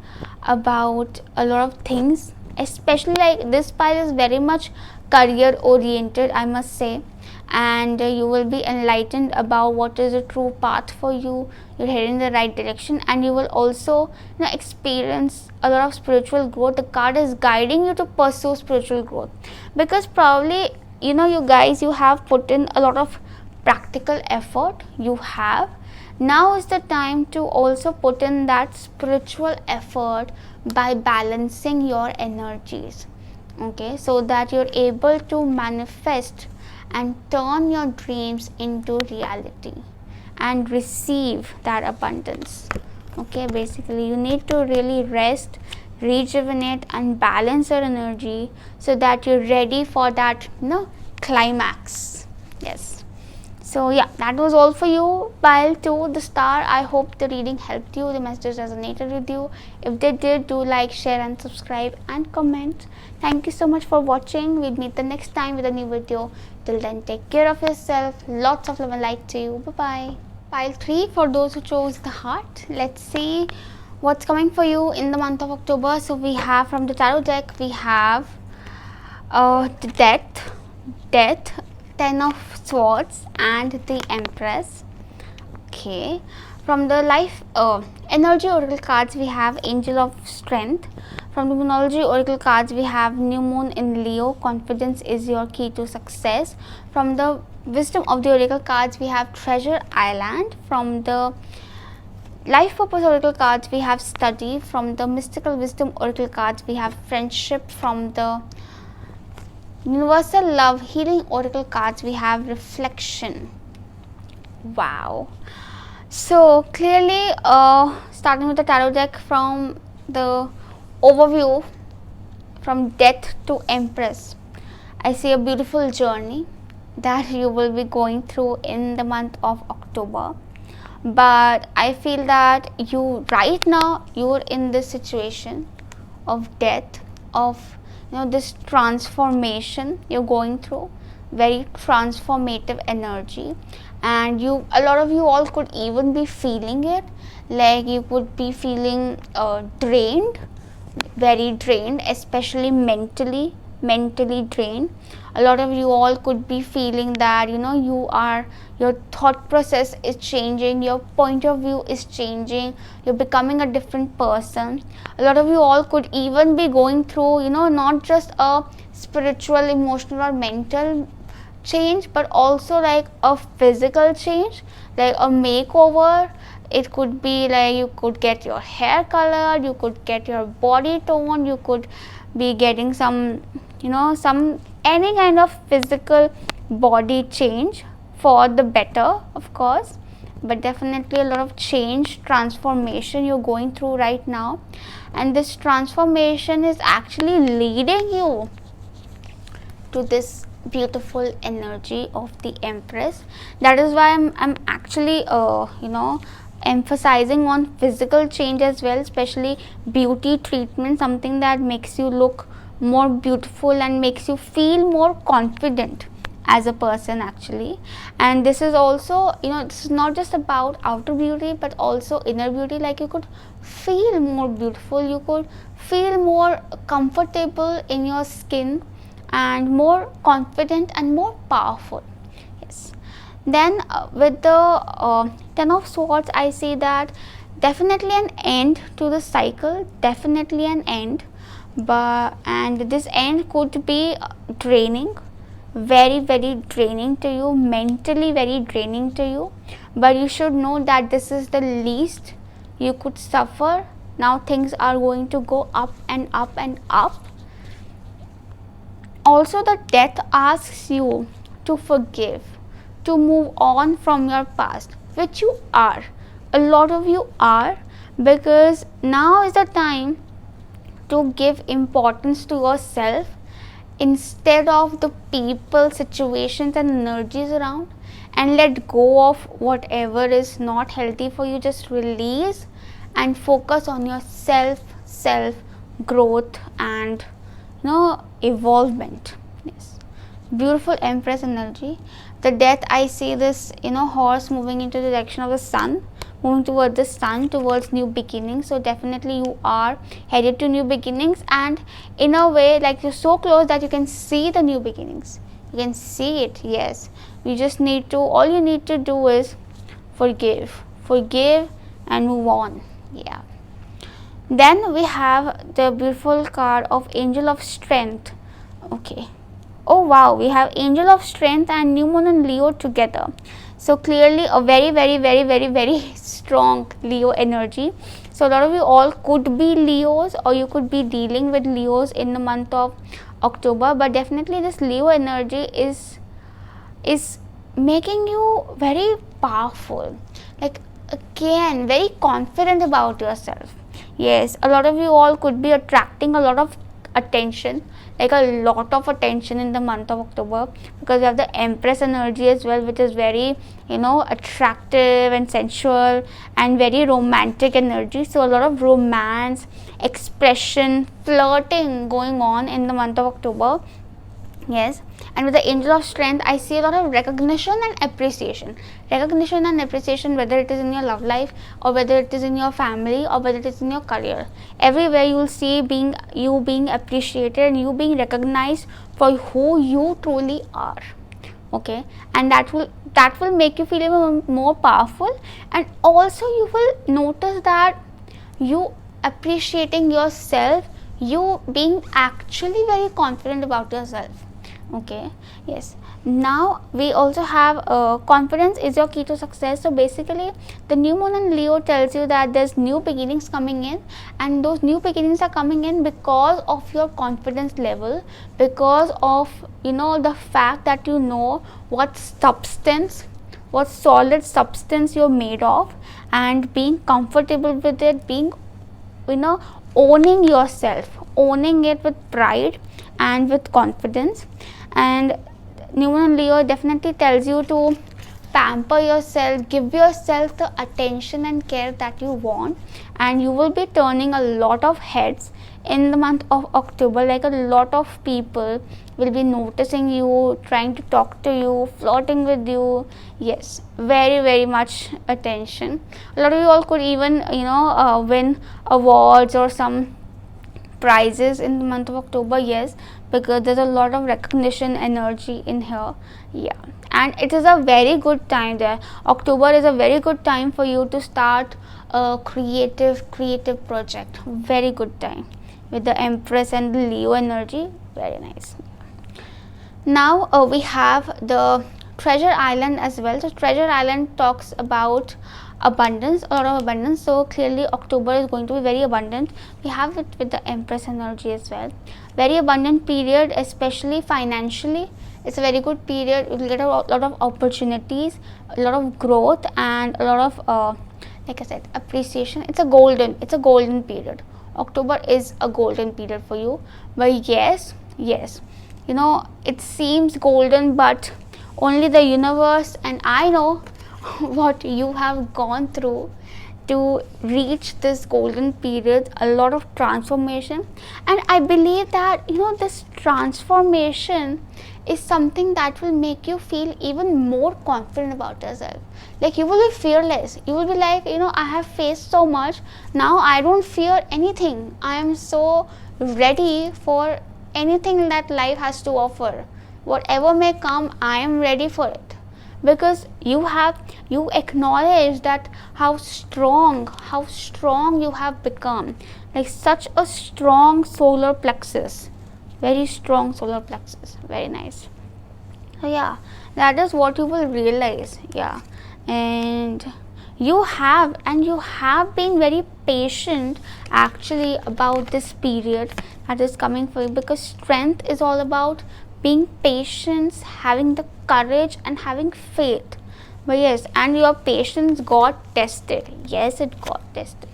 about a lot of things, especially like this pile is very much career oriented, I must say, and you will be enlightened about what is a true path for you. You're heading in the right direction, and you will also experience a lot of spiritual growth. The card is guiding you to pursue spiritual growth, because probably you guys, you have put in a lot of practical effort. You have, now is the time to also put in that spiritual effort by balancing your energies. Okay, so that you're able to manifest and turn your dreams into reality and receive that abundance. Okay, basically you need to really rest, rejuvenate and balance your energy, so that you're ready for that climax. Yes. So yeah, that was all for you, pile 2, the star. I hope the reading helped you, the message resonated with you. If they did, do like, share and subscribe and comment. Thank you so much for watching. We'll meet the next time with a new video. Till then, take care of yourself. Lots of love and light to you. Bye bye. Pile 3, for those who chose the heart. Let's see what's coming for you in the month of October. So we have, from the tarot deck, we have the death, 10 of swords and the Empress. Okay. From the life energy oracle cards, we have angel of strength. From the numerology oracle cards, we have new moon in Leo. Confidence is your key to success. From the wisdom of the oracle cards, we have treasure island. From the life purpose oracle cards, we have study. From the mystical wisdom oracle cards, we have friendship. From the universal love healing oracle cards, we have reflection. Wow. So clearly, starting with the tarot deck, from the overview, from death to Empress, I see a beautiful journey that you will be going through in the month of October. But I feel that you right now, you're in this situation of death, of this transformation you're going through, very transformative energy, and a lot of you all could even be feeling it, like you could be feeling drained, very drained, especially mentally drained. A lot of you all could be feeling that your thought process is changing, your point of view is changing, you're becoming a different person. A lot of you all could even be going through not just a spiritual, emotional or mental change, but also like a physical change, like a makeover. It could be like you could get your hair colored, you could get your body tone, you could be getting some, some any kind of physical body change for the better, of course, but definitely a lot of change, transformation you're going through right now, and this transformation is actually leading you to this beautiful energy of the Empress. That is why I'm actually emphasizing on physical change as well, especially beauty treatment, something that makes you look more beautiful and makes you feel more confident as a person actually. And this is also, this is not just about outer beauty but also inner beauty, like you could feel more beautiful, you could feel more comfortable in your skin and more confident and more powerful. Yes. Then with the Ten of Swords, I see that definitely an end to the cycle, definitely an end, and this end could be draining, very very draining to you, mentally very draining to you, but you should know that this is the least you could suffer. Now things are going to go up and up and up. Also, the death asks you to forgive, to move on from your past, which you are. A lot of you are, because now is the time to give importance to yourself instead of the people, situations, and energies around, and let go of whatever is not healthy for you. Just release and focus on your self growth and evolvement. Yes, beautiful Empress energy. The death, I see this horse moving into the direction of the sun, moving towards the sun, towards new beginnings. So definitely you are headed to new beginnings, and in a way like you're so close that you can see the new beginnings, you can see it. Yes, you just need to, all you need to do is forgive and move on. Yeah. Then we have the beautiful card of Angel of Strength. Okay. Oh wow, we have Angel of Strength and New Moon and Leo together. So clearly a very very very very very strong Leo energy. So a lot of you all could be Leos, or you could be dealing with Leos in the month of October, but definitely this Leo energy is making you very powerful, like again very confident about yourself. Yes, a lot of you all could be attracting a lot of attention, like a lot of attention in the month of October, because you have the Empress energy as well, which is very attractive and sensual and very romantic energy. So a lot of romance, expression, flirting going on in the month of October. Yes, and with the Angel of Strength, I see a lot of recognition and appreciation. Recognition and appreciation, whether it is in your love life, or whether it is in your family, or whether it is in your career. Everywhere you will see you being appreciated and you being recognized for who you truly are. Okay, and that will make you feel even more powerful, and also you will notice that you appreciating yourself, you being actually very confident about yourself. Okay, yes. Now we also have confidence is your key to success. So basically the new moon in Leo tells you that there's new beginnings coming in, and those new beginnings are coming in because of your confidence level, because of the fact that you know what solid substance you're made of, and being comfortable with it, being owning yourself, owning it with pride and with confidence. And New Moon Leo definitely tells you to pamper yourself, give yourself the attention and care that you want, and you will be turning a lot of heads in the month of October. Like a lot of people will be noticing you, trying to talk to you, flirting with you. Yes, very very much attention. A lot of you all could even win awards or some prizes in the month of October. Yes, because there's a lot of recognition energy in here. Yeah, and it is a very good time there. October is a very good time for you to start a creative project. Very good time with the Empress and the Leo energy. Very nice. Now we have the Treasure Island as well. So Treasure Island talks about abundance, a lot of abundance. So clearly October is going to be very abundant. We have it with the Empress energy as well. Very abundant period, especially financially. It's a very good period. You will get a lot of opportunities, a lot of growth, and a lot of like I said, appreciation. It's a golden period. October is a golden period for you. But yes, it seems golden, but only the universe and I know what you have gone through to reach this golden period. A lot of transformation, and I believe that this transformation is something that will make you feel even more confident about yourself. Like you will be fearless. You will be like, I have faced so much, now I don't fear anything. I am so ready for anything that life has to offer. Whatever may come, I am ready for it, because you acknowledge that how strong you have become, like such a strong solar plexus, very strong solar plexus, very nice. So yeah, that is what you will realize. Yeah, and you have been very patient actually about this period that is coming for you, because strength is all about being patient, having the courage and having faith. But yes, and your patience got tested. Yes, it got tested,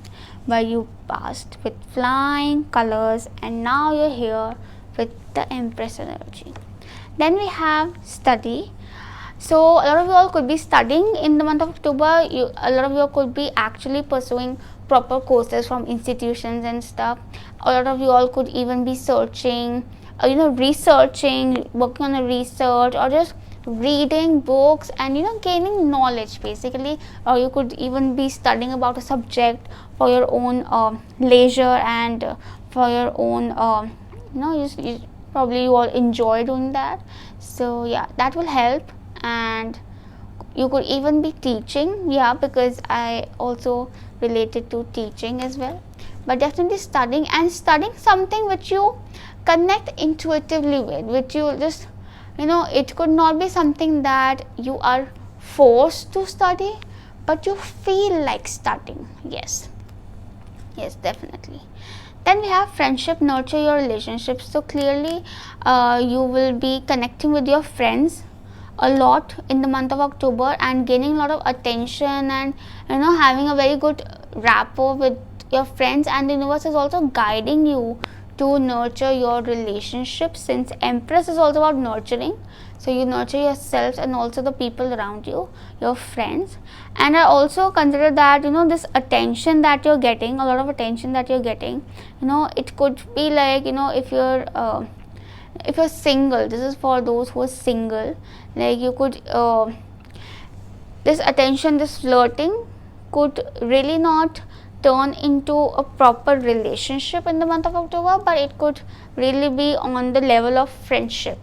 but you passed with flying colors, and now you're here with the Empress energy. Then we have study. So a lot of you all could be studying in the month of October. A lot of you all could be actually pursuing proper courses from institutions and stuff. A lot of you all could even be searching, researching, working on a research, or just reading books and gaining knowledge basically. Or you could even be studying about a subject for your own leisure and for your own probably you all enjoy doing that. So yeah, that will help. And you could even be teaching, yeah, because I also related to teaching as well. But definitely studying something which you connect intuitively with, which you just it could not be something that you are forced to study, but you feel like studying. Yes, definitely. Then we have friendship, nurture your relationships. So clearly you will be connecting with your friends a lot in the month of October and gaining a lot of attention, and having a very good rapport with your friends, and the universe is also guiding you to nurture your relationships, since Empress is also about nurturing. So you nurture yourself and also the people around you, your friends. And I also consider that this attention that you're getting, a lot of attention that you're getting, it could be like if you're single, this is for those who are single, like you could this attention, this flirting could really not turn into a proper relationship in the month of October, but it could really be on the level of friendship.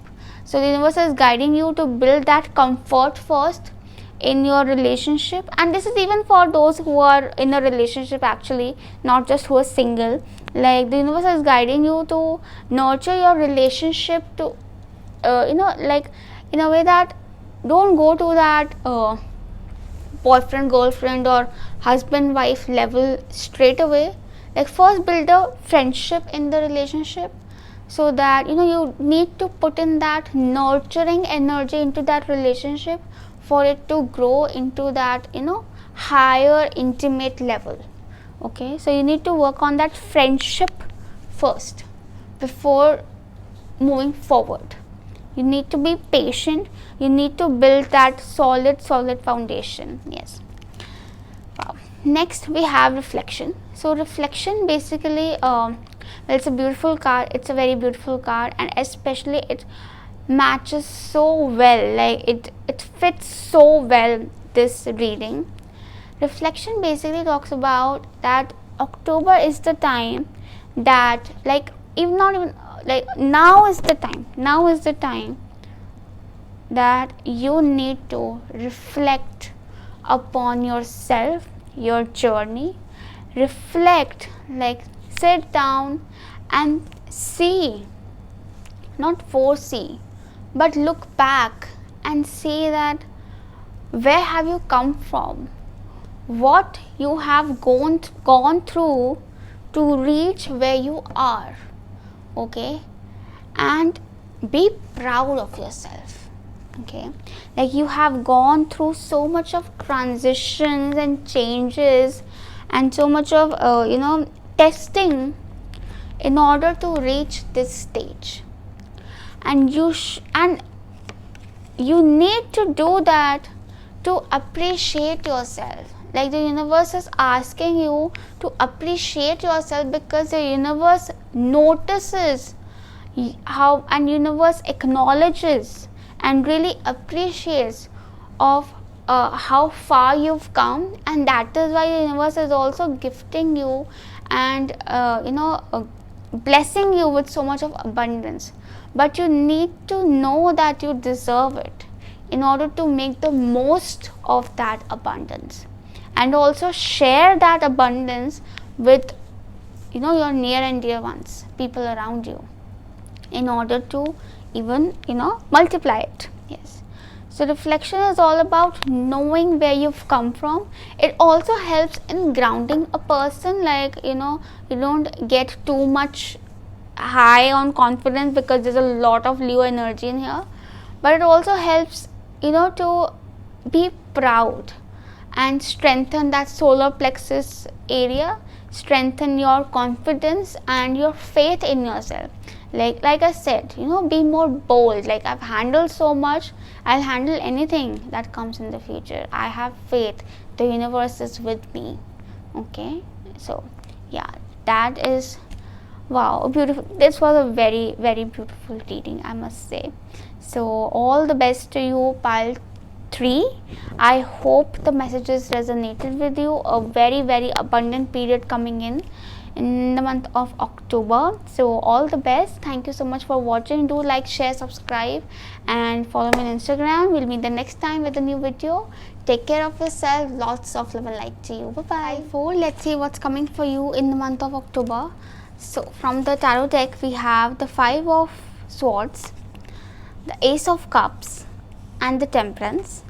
So the universe is guiding you to build that comfort first in your relationship, and this is even for those who are in a relationship actually, not just who are single. Like the universe is guiding you to nurture your relationship to like in a way that don't go to that boyfriend girlfriend or husband wife level straight away. Like first build a friendship in the relationship, so that you need to put in that nurturing energy into that relationship for it to grow into that higher intimate level. Okay, so you need to work on that friendship first before moving forward. You need to be patient, you need to build that solid foundation. Yes. Wow. Next we have reflection. So reflection basically it's a beautiful card, it's a very beautiful card, and especially it matches so well, like it fits so well this reading. Reflection basically talks about that October is the time that now is the time that you need to reflect upon yourself, your journey. Reflect, like sit down and see, not foresee, but look back and say that where have you come from, what you have gone through to reach where you are. Okay, and be proud of yourself. Okay, like you have gone through so much of transitions and changes and so much of testing in order to reach this stage, and you need to do that to appreciate yourself. Like the universe is asking you to appreciate yourself, because the universe notices how, and universe acknowledges and really appreciates of how far you've come, and that is why the universe is also gifting you and blessing you with so much of abundance. But you need to know that you deserve it in order to make the most of that abundance, and also share that abundance with your near and dear ones, people around you, in order to even multiply it. Yes. So reflection is all about knowing where you've come from. It also helps in grounding a person, like you don't get too much high on confidence, because there's a lot of Leo energy in here. But it also helps to be proud and strengthen that solar plexus area, strengthen your confidence and your faith in yourself. Like I said, be more bold. Like, I've handled so much, I'll handle anything that comes in the future. I have faith, the universe is with me. Okay, so yeah, that is, wow, beautiful. This was a very, very beautiful reading, I must say. So all the best to you, pile 3. I hope the messages resonated with you. A very, very abundant period coming in the month of October. So all the best. Thank you so much for watching. Do like, share, subscribe, and follow me on Instagram. We'll meet the next time with a new video. Take care of yourself. Lots of love and light to you. Bye bye. Let's see what's coming for you in the month of October. So from the tarot deck, we have the 5 of Swords, the Ace of Cups, and the Temperance.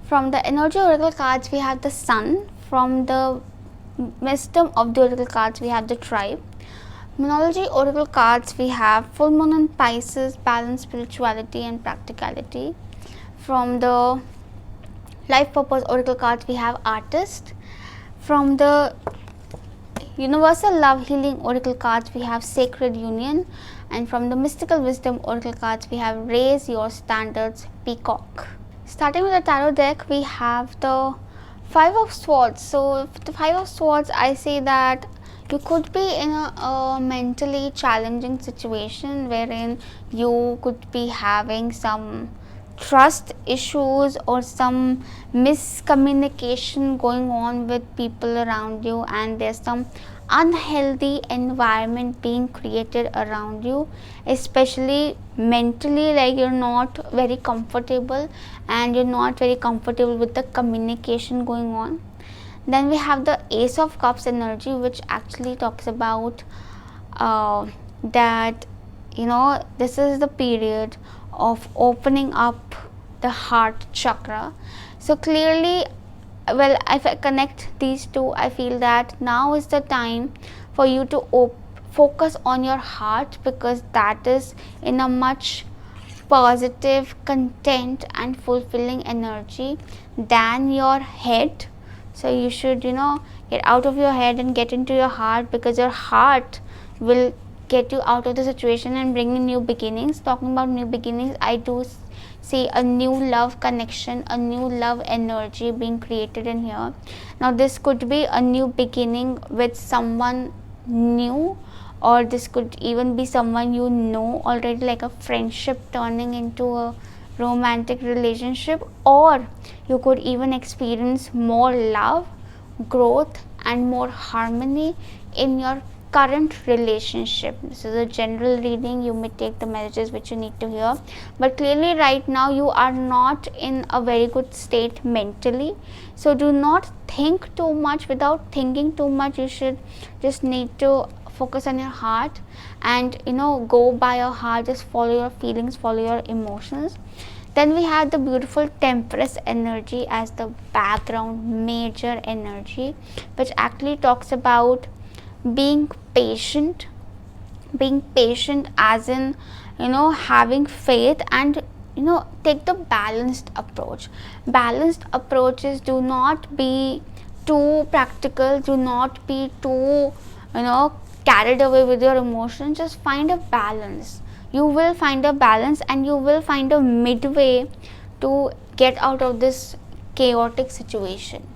From the Energy Oracle cards, we have the Sun. From the Wisdom of the Oracle cards, we have the Tribe. Numerology Oracle cards, we have Full Moon in Pisces, Balance, Spirituality, and Practicality. From the Life Purpose Oracle cards, we have Artist. From the Universal Love Healing Oracle cards, we have Sacred Union. And from the Mystical Wisdom Oracle cards, we have Raise Your Standards, Peacock. Starting with the tarot deck, we have the 5 of Swords. So the 5 of Swords, I say that you could be in a mentally challenging situation wherein you could be having some trust issues or some miscommunication going on with people around you, and there's some unhealthy environment being created around you, especially mentally. Like, you're not very comfortable, and you're not very comfortable with the communication going on. Then we have the Ace of Cups energy, which actually talks about that this is the period of opening up the heart chakra. So clearly, well, if I connect these two, I feel that now is the time for you to focus on your heart, because that is in a much positive, content and fulfilling energy than your head. So you should get out of your head and get into your heart, because your heart will get you out of the situation and bring in new beginnings. Talking about new beginnings, I do see a new love connection, a new love energy being created in here. Now this could be a new beginning with someone new, or this could even be someone you know already, like a friendship turning into a romantic relationship, or you could even experience more love, growth and more harmony in your current relationship. This is a general reading, you may take the messages which you need to hear, but clearly right now you are not in a very good state mentally, so do not think too much. Without thinking too much, you should just need to focus on your heart and go by your heart, just follow your feelings, follow your emotions. Then we have the beautiful Temperance energy as the background major energy, which actually talks about being patient as in having faith, and take the balanced approach. Balanced approaches, do not be too practical, do not be too carried away with your emotions. Just find a balance. You will find a balance and you will find a midway to get out of this chaotic situation.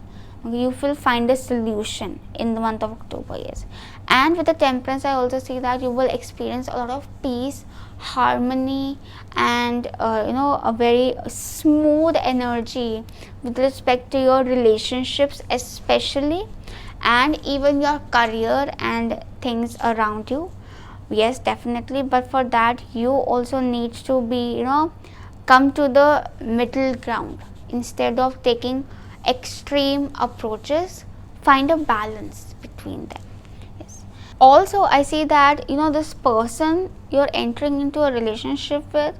You will find a solution in the month of October. Yes, and with the Temperance, I also see that you will experience a lot of peace, harmony, and a very smooth energy with respect to your relationships especially, and even your career and things around you. Yes, definitely, but for that you also need to be come to the middle ground. Instead of taking extreme approaches, find a balance between them. Yes, also I see that this person you're entering into a relationship with,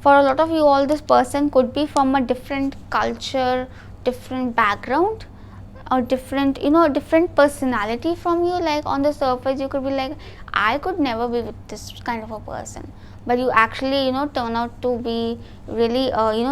for a lot of you all, this person could be from a different culture, different background, or different different personality from you. Like on the surface you could be like, I could never be with this kind of a person, but you actually turn out to be really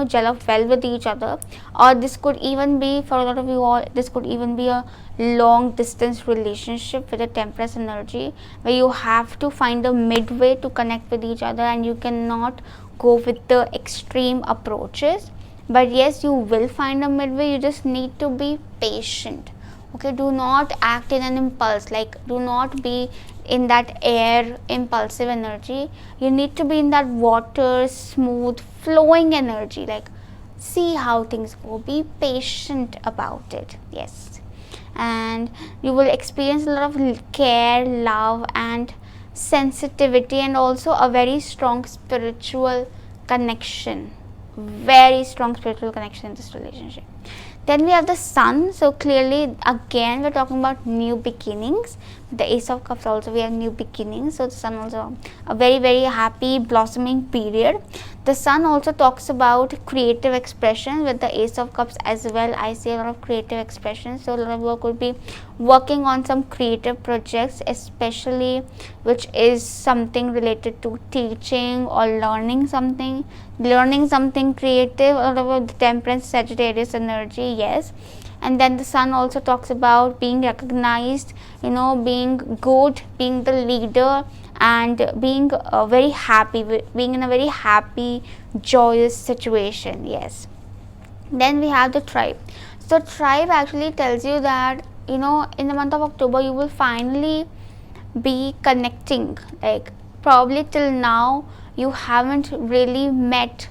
gel up well with each other. Or this could even be, for a lot of you all, this could even be a long distance relationship with a Temperance energy, where you have to find a midway to connect with each other, and you cannot go with the extreme approaches. But yes, you will find a midway. You just need to be patient. Okay, do not act in an impulse. Like, do not be in that air impulsive energy. You need to be in that water, smooth flowing energy. Like, see how things go, be patient about it. Yes, and you will experience a lot of care, love, and sensitivity, and also a very strong spiritual connection. Very strong spiritual connection in this relationship. Then we have the Sun. So clearly again we're talking about new beginnings. The Ace of Cups also, we have new beginnings. So the Sun also a very very happy blossoming period. The Sun also talks about creative expression. With the Ace of Cups as well, I see a lot of creative expression. So a lot of work could be working on some creative projects, especially which is something related to teaching or learning something creative. A lot of the Temperance Sagittarius energy. Yes, and then the Sun also talks about being recognized, being good, being the leader, and being very happy, being in a very happy, joyous situation. Yes, then we have the Tribe. So Tribe actually tells you that in the month of October you will finally be connecting. Like, probably till now you haven't really met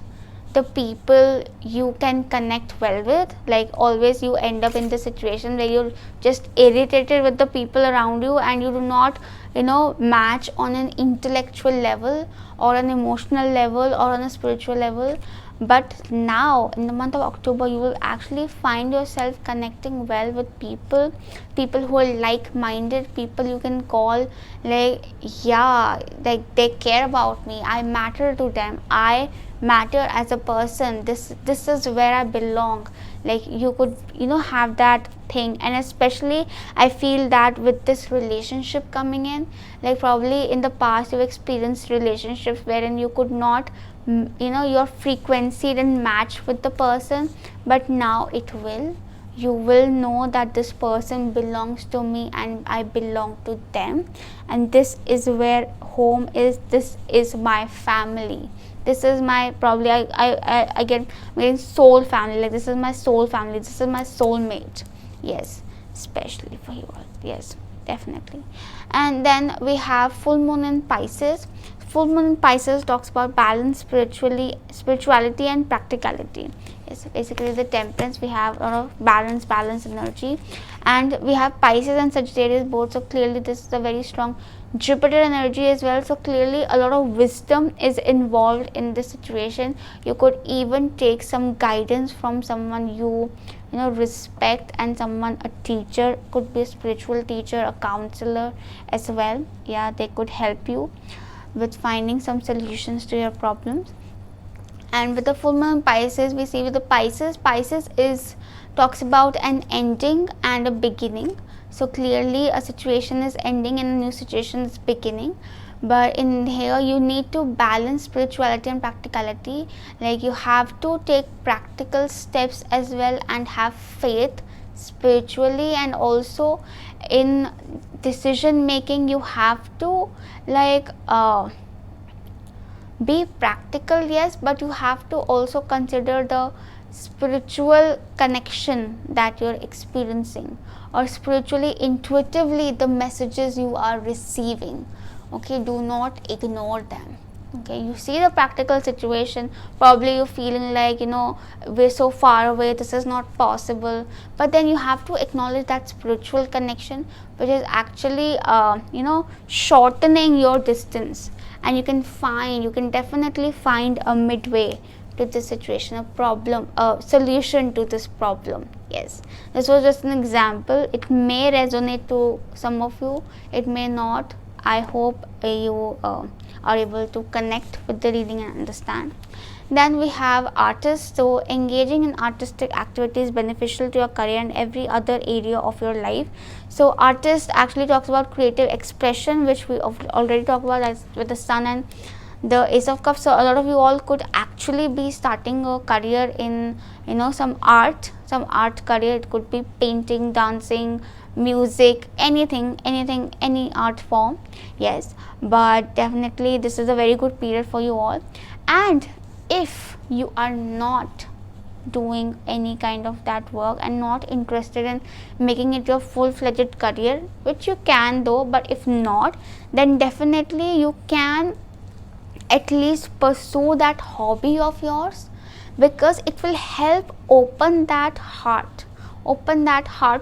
the people you can connect well with. Like, always you end up in the situation where you're just irritated with the people around you, and you do not match on an intellectual level or an emotional level or on a spiritual level. But now in the month of October you will actually find yourself connecting well with people who are like-minded, people you can call like, yeah, like they care about me, I matter to them, I matter as a person, this is where I belong. Like, you could have that thing. And especially I feel that with this relationship coming in, like probably in the past you've experienced relationships wherein you could not your frequency didn't match with the person, but now it will. You will know that this person belongs to me and I belong to them, and this is where home is, this is my family, this is my, probably I get soul family, like this is my soul family, this is my soulmate. Yes, especially for you all. Yes, definitely. And then we have full moon in Pisces. full moon in Pisces talks about balance, spirituality and practicality. Yes, basically the temperance, we have a lot of balance energy, and we have Pisces and Sagittarius both, so clearly this is a very strong Jupiter energy as well, so clearly a lot of wisdom is involved in this situation. You could even take some guidance from someone you respect, and someone, a teacher, could be a spiritual teacher, a counselor as well. Yeah, they could help you with finding some solutions to your problems. And with the full moon Pisces, we see with the Pisces is talks about an ending and a beginning. So clearly a situation is ending and a new situation is beginning, but in here you need to balance spirituality and practicality. Like, you have to take practical steps as well and have faith spiritually, and also in decision making you have to be practical, yes, but you have to also consider the spiritual connection that you're experiencing, or spiritually, intuitively, the messages you are receiving. Okay, do not ignore them. Okay, you see the practical situation, probably you're feeling like, we're so far away, this is not possible, but then you have to acknowledge that spiritual connection, which is actually shortening your distance, and you can definitely find a midway to this situation, a solution to this problem. Yes, this was just an example. It may resonate to some of you, it may not. I hope you are able to connect with the reading and understand. Then we have artists. So engaging in artistic activity is beneficial to your career and every other area of your life. So artist actually talks about creative expression, which we already talked about, as with the sun and the Ace of Cups. So a lot of you all could actually be starting a career in some art career. It could be painting, dancing, music, anything, any art form. Yes, but definitely this is a very good period for you all. And if you are not doing any kind of that work and not interested in making it your full-fledged career, which you can though, but if not, then definitely you can at least pursue that hobby of yours, because it will help open that heart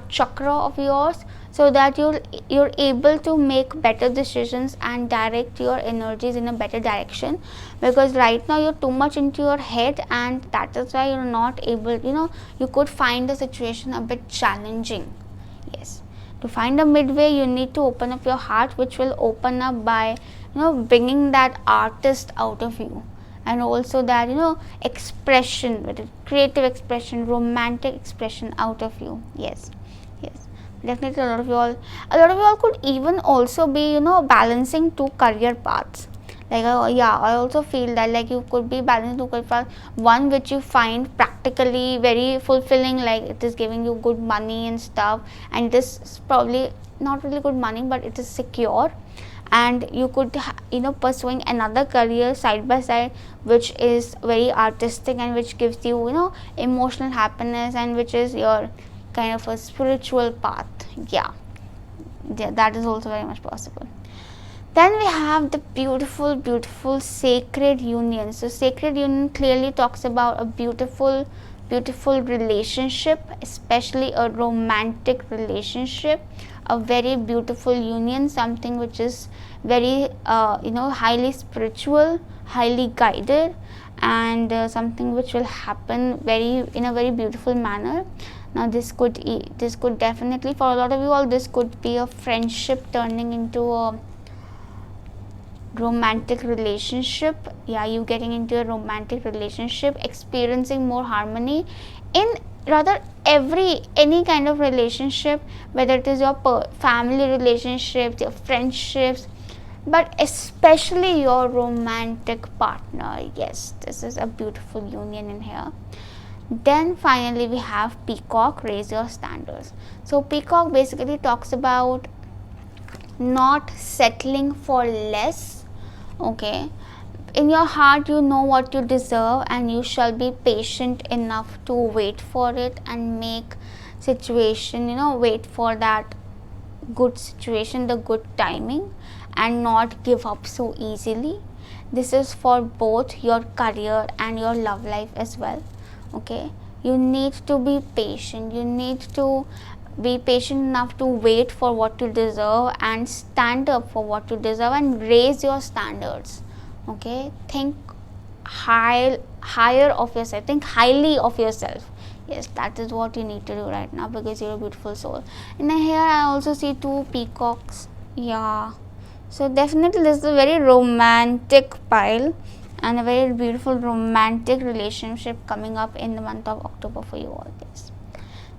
chakra of yours, so that you're able to make better decisions and direct your energies in a better direction. Because right now you're too much into your head, and that is why you're not able, you could find the situation a bit challenging. Yes, to find a midway, you need to open up your heart, which will open up by bringing that artist out of you, and also that expression, whether creative expression, romantic expression out of you. Yes, definitely a lot of you all could even also be balancing two career paths. Like I also feel that like you could be balancing two career paths, one which you find practically very fulfilling, like it is giving you good money and stuff, and this is probably not really good money, but it is secure, and you could pursuing another career side by side, which is very artistic and which gives you emotional happiness, and which is your kind of a spiritual path. Yeah, that is also very much possible. Then we have the beautiful sacred union. So sacred union clearly talks about a beautiful relationship, especially a romantic relationship, a very beautiful union, something which is very highly spiritual, highly guided, and something which will happen in a very beautiful manner. Now this could definitely, for a lot of you all, this could be a friendship turning into a romantic relationship. Yeah, you getting into a romantic relationship, experiencing more harmony in rather any kind of relationship, whether it is your family relationships, your friendships, but especially your romantic partner. Yes, this is a beautiful union in here. Then finally we have Peacock, raise your standards. So Peacock basically talks about not settling for less. Okay, in your heart you know what you deserve, and you shall be patient enough to wait for it and make situation, wait for that good situation, the good timing, and not give up so easily. this is for both your career and your love life as well. Okay, you need to be patient, you need to be patient enough to wait for what you deserve and stand up for what you deserve and raise your standards. Okay, think higher of yourself, think highly of yourself. Yes, that is what you need to do right now, because you're a beautiful soul. And here I also see two peacocks. Yeah, so definitely this is a very romantic pile and a very beautiful romantic relationship coming up in the month of October for you all. Yes.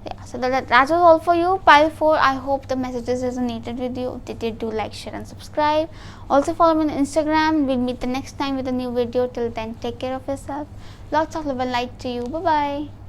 Yeah, so that was all for you, pile 4. I hope the messages resonated with you. If they did, do like, share and subscribe. Also follow me on Instagram. We'll meet the next time with a new video. Till then, take care of yourself. Lots of love and light to you. Bye bye.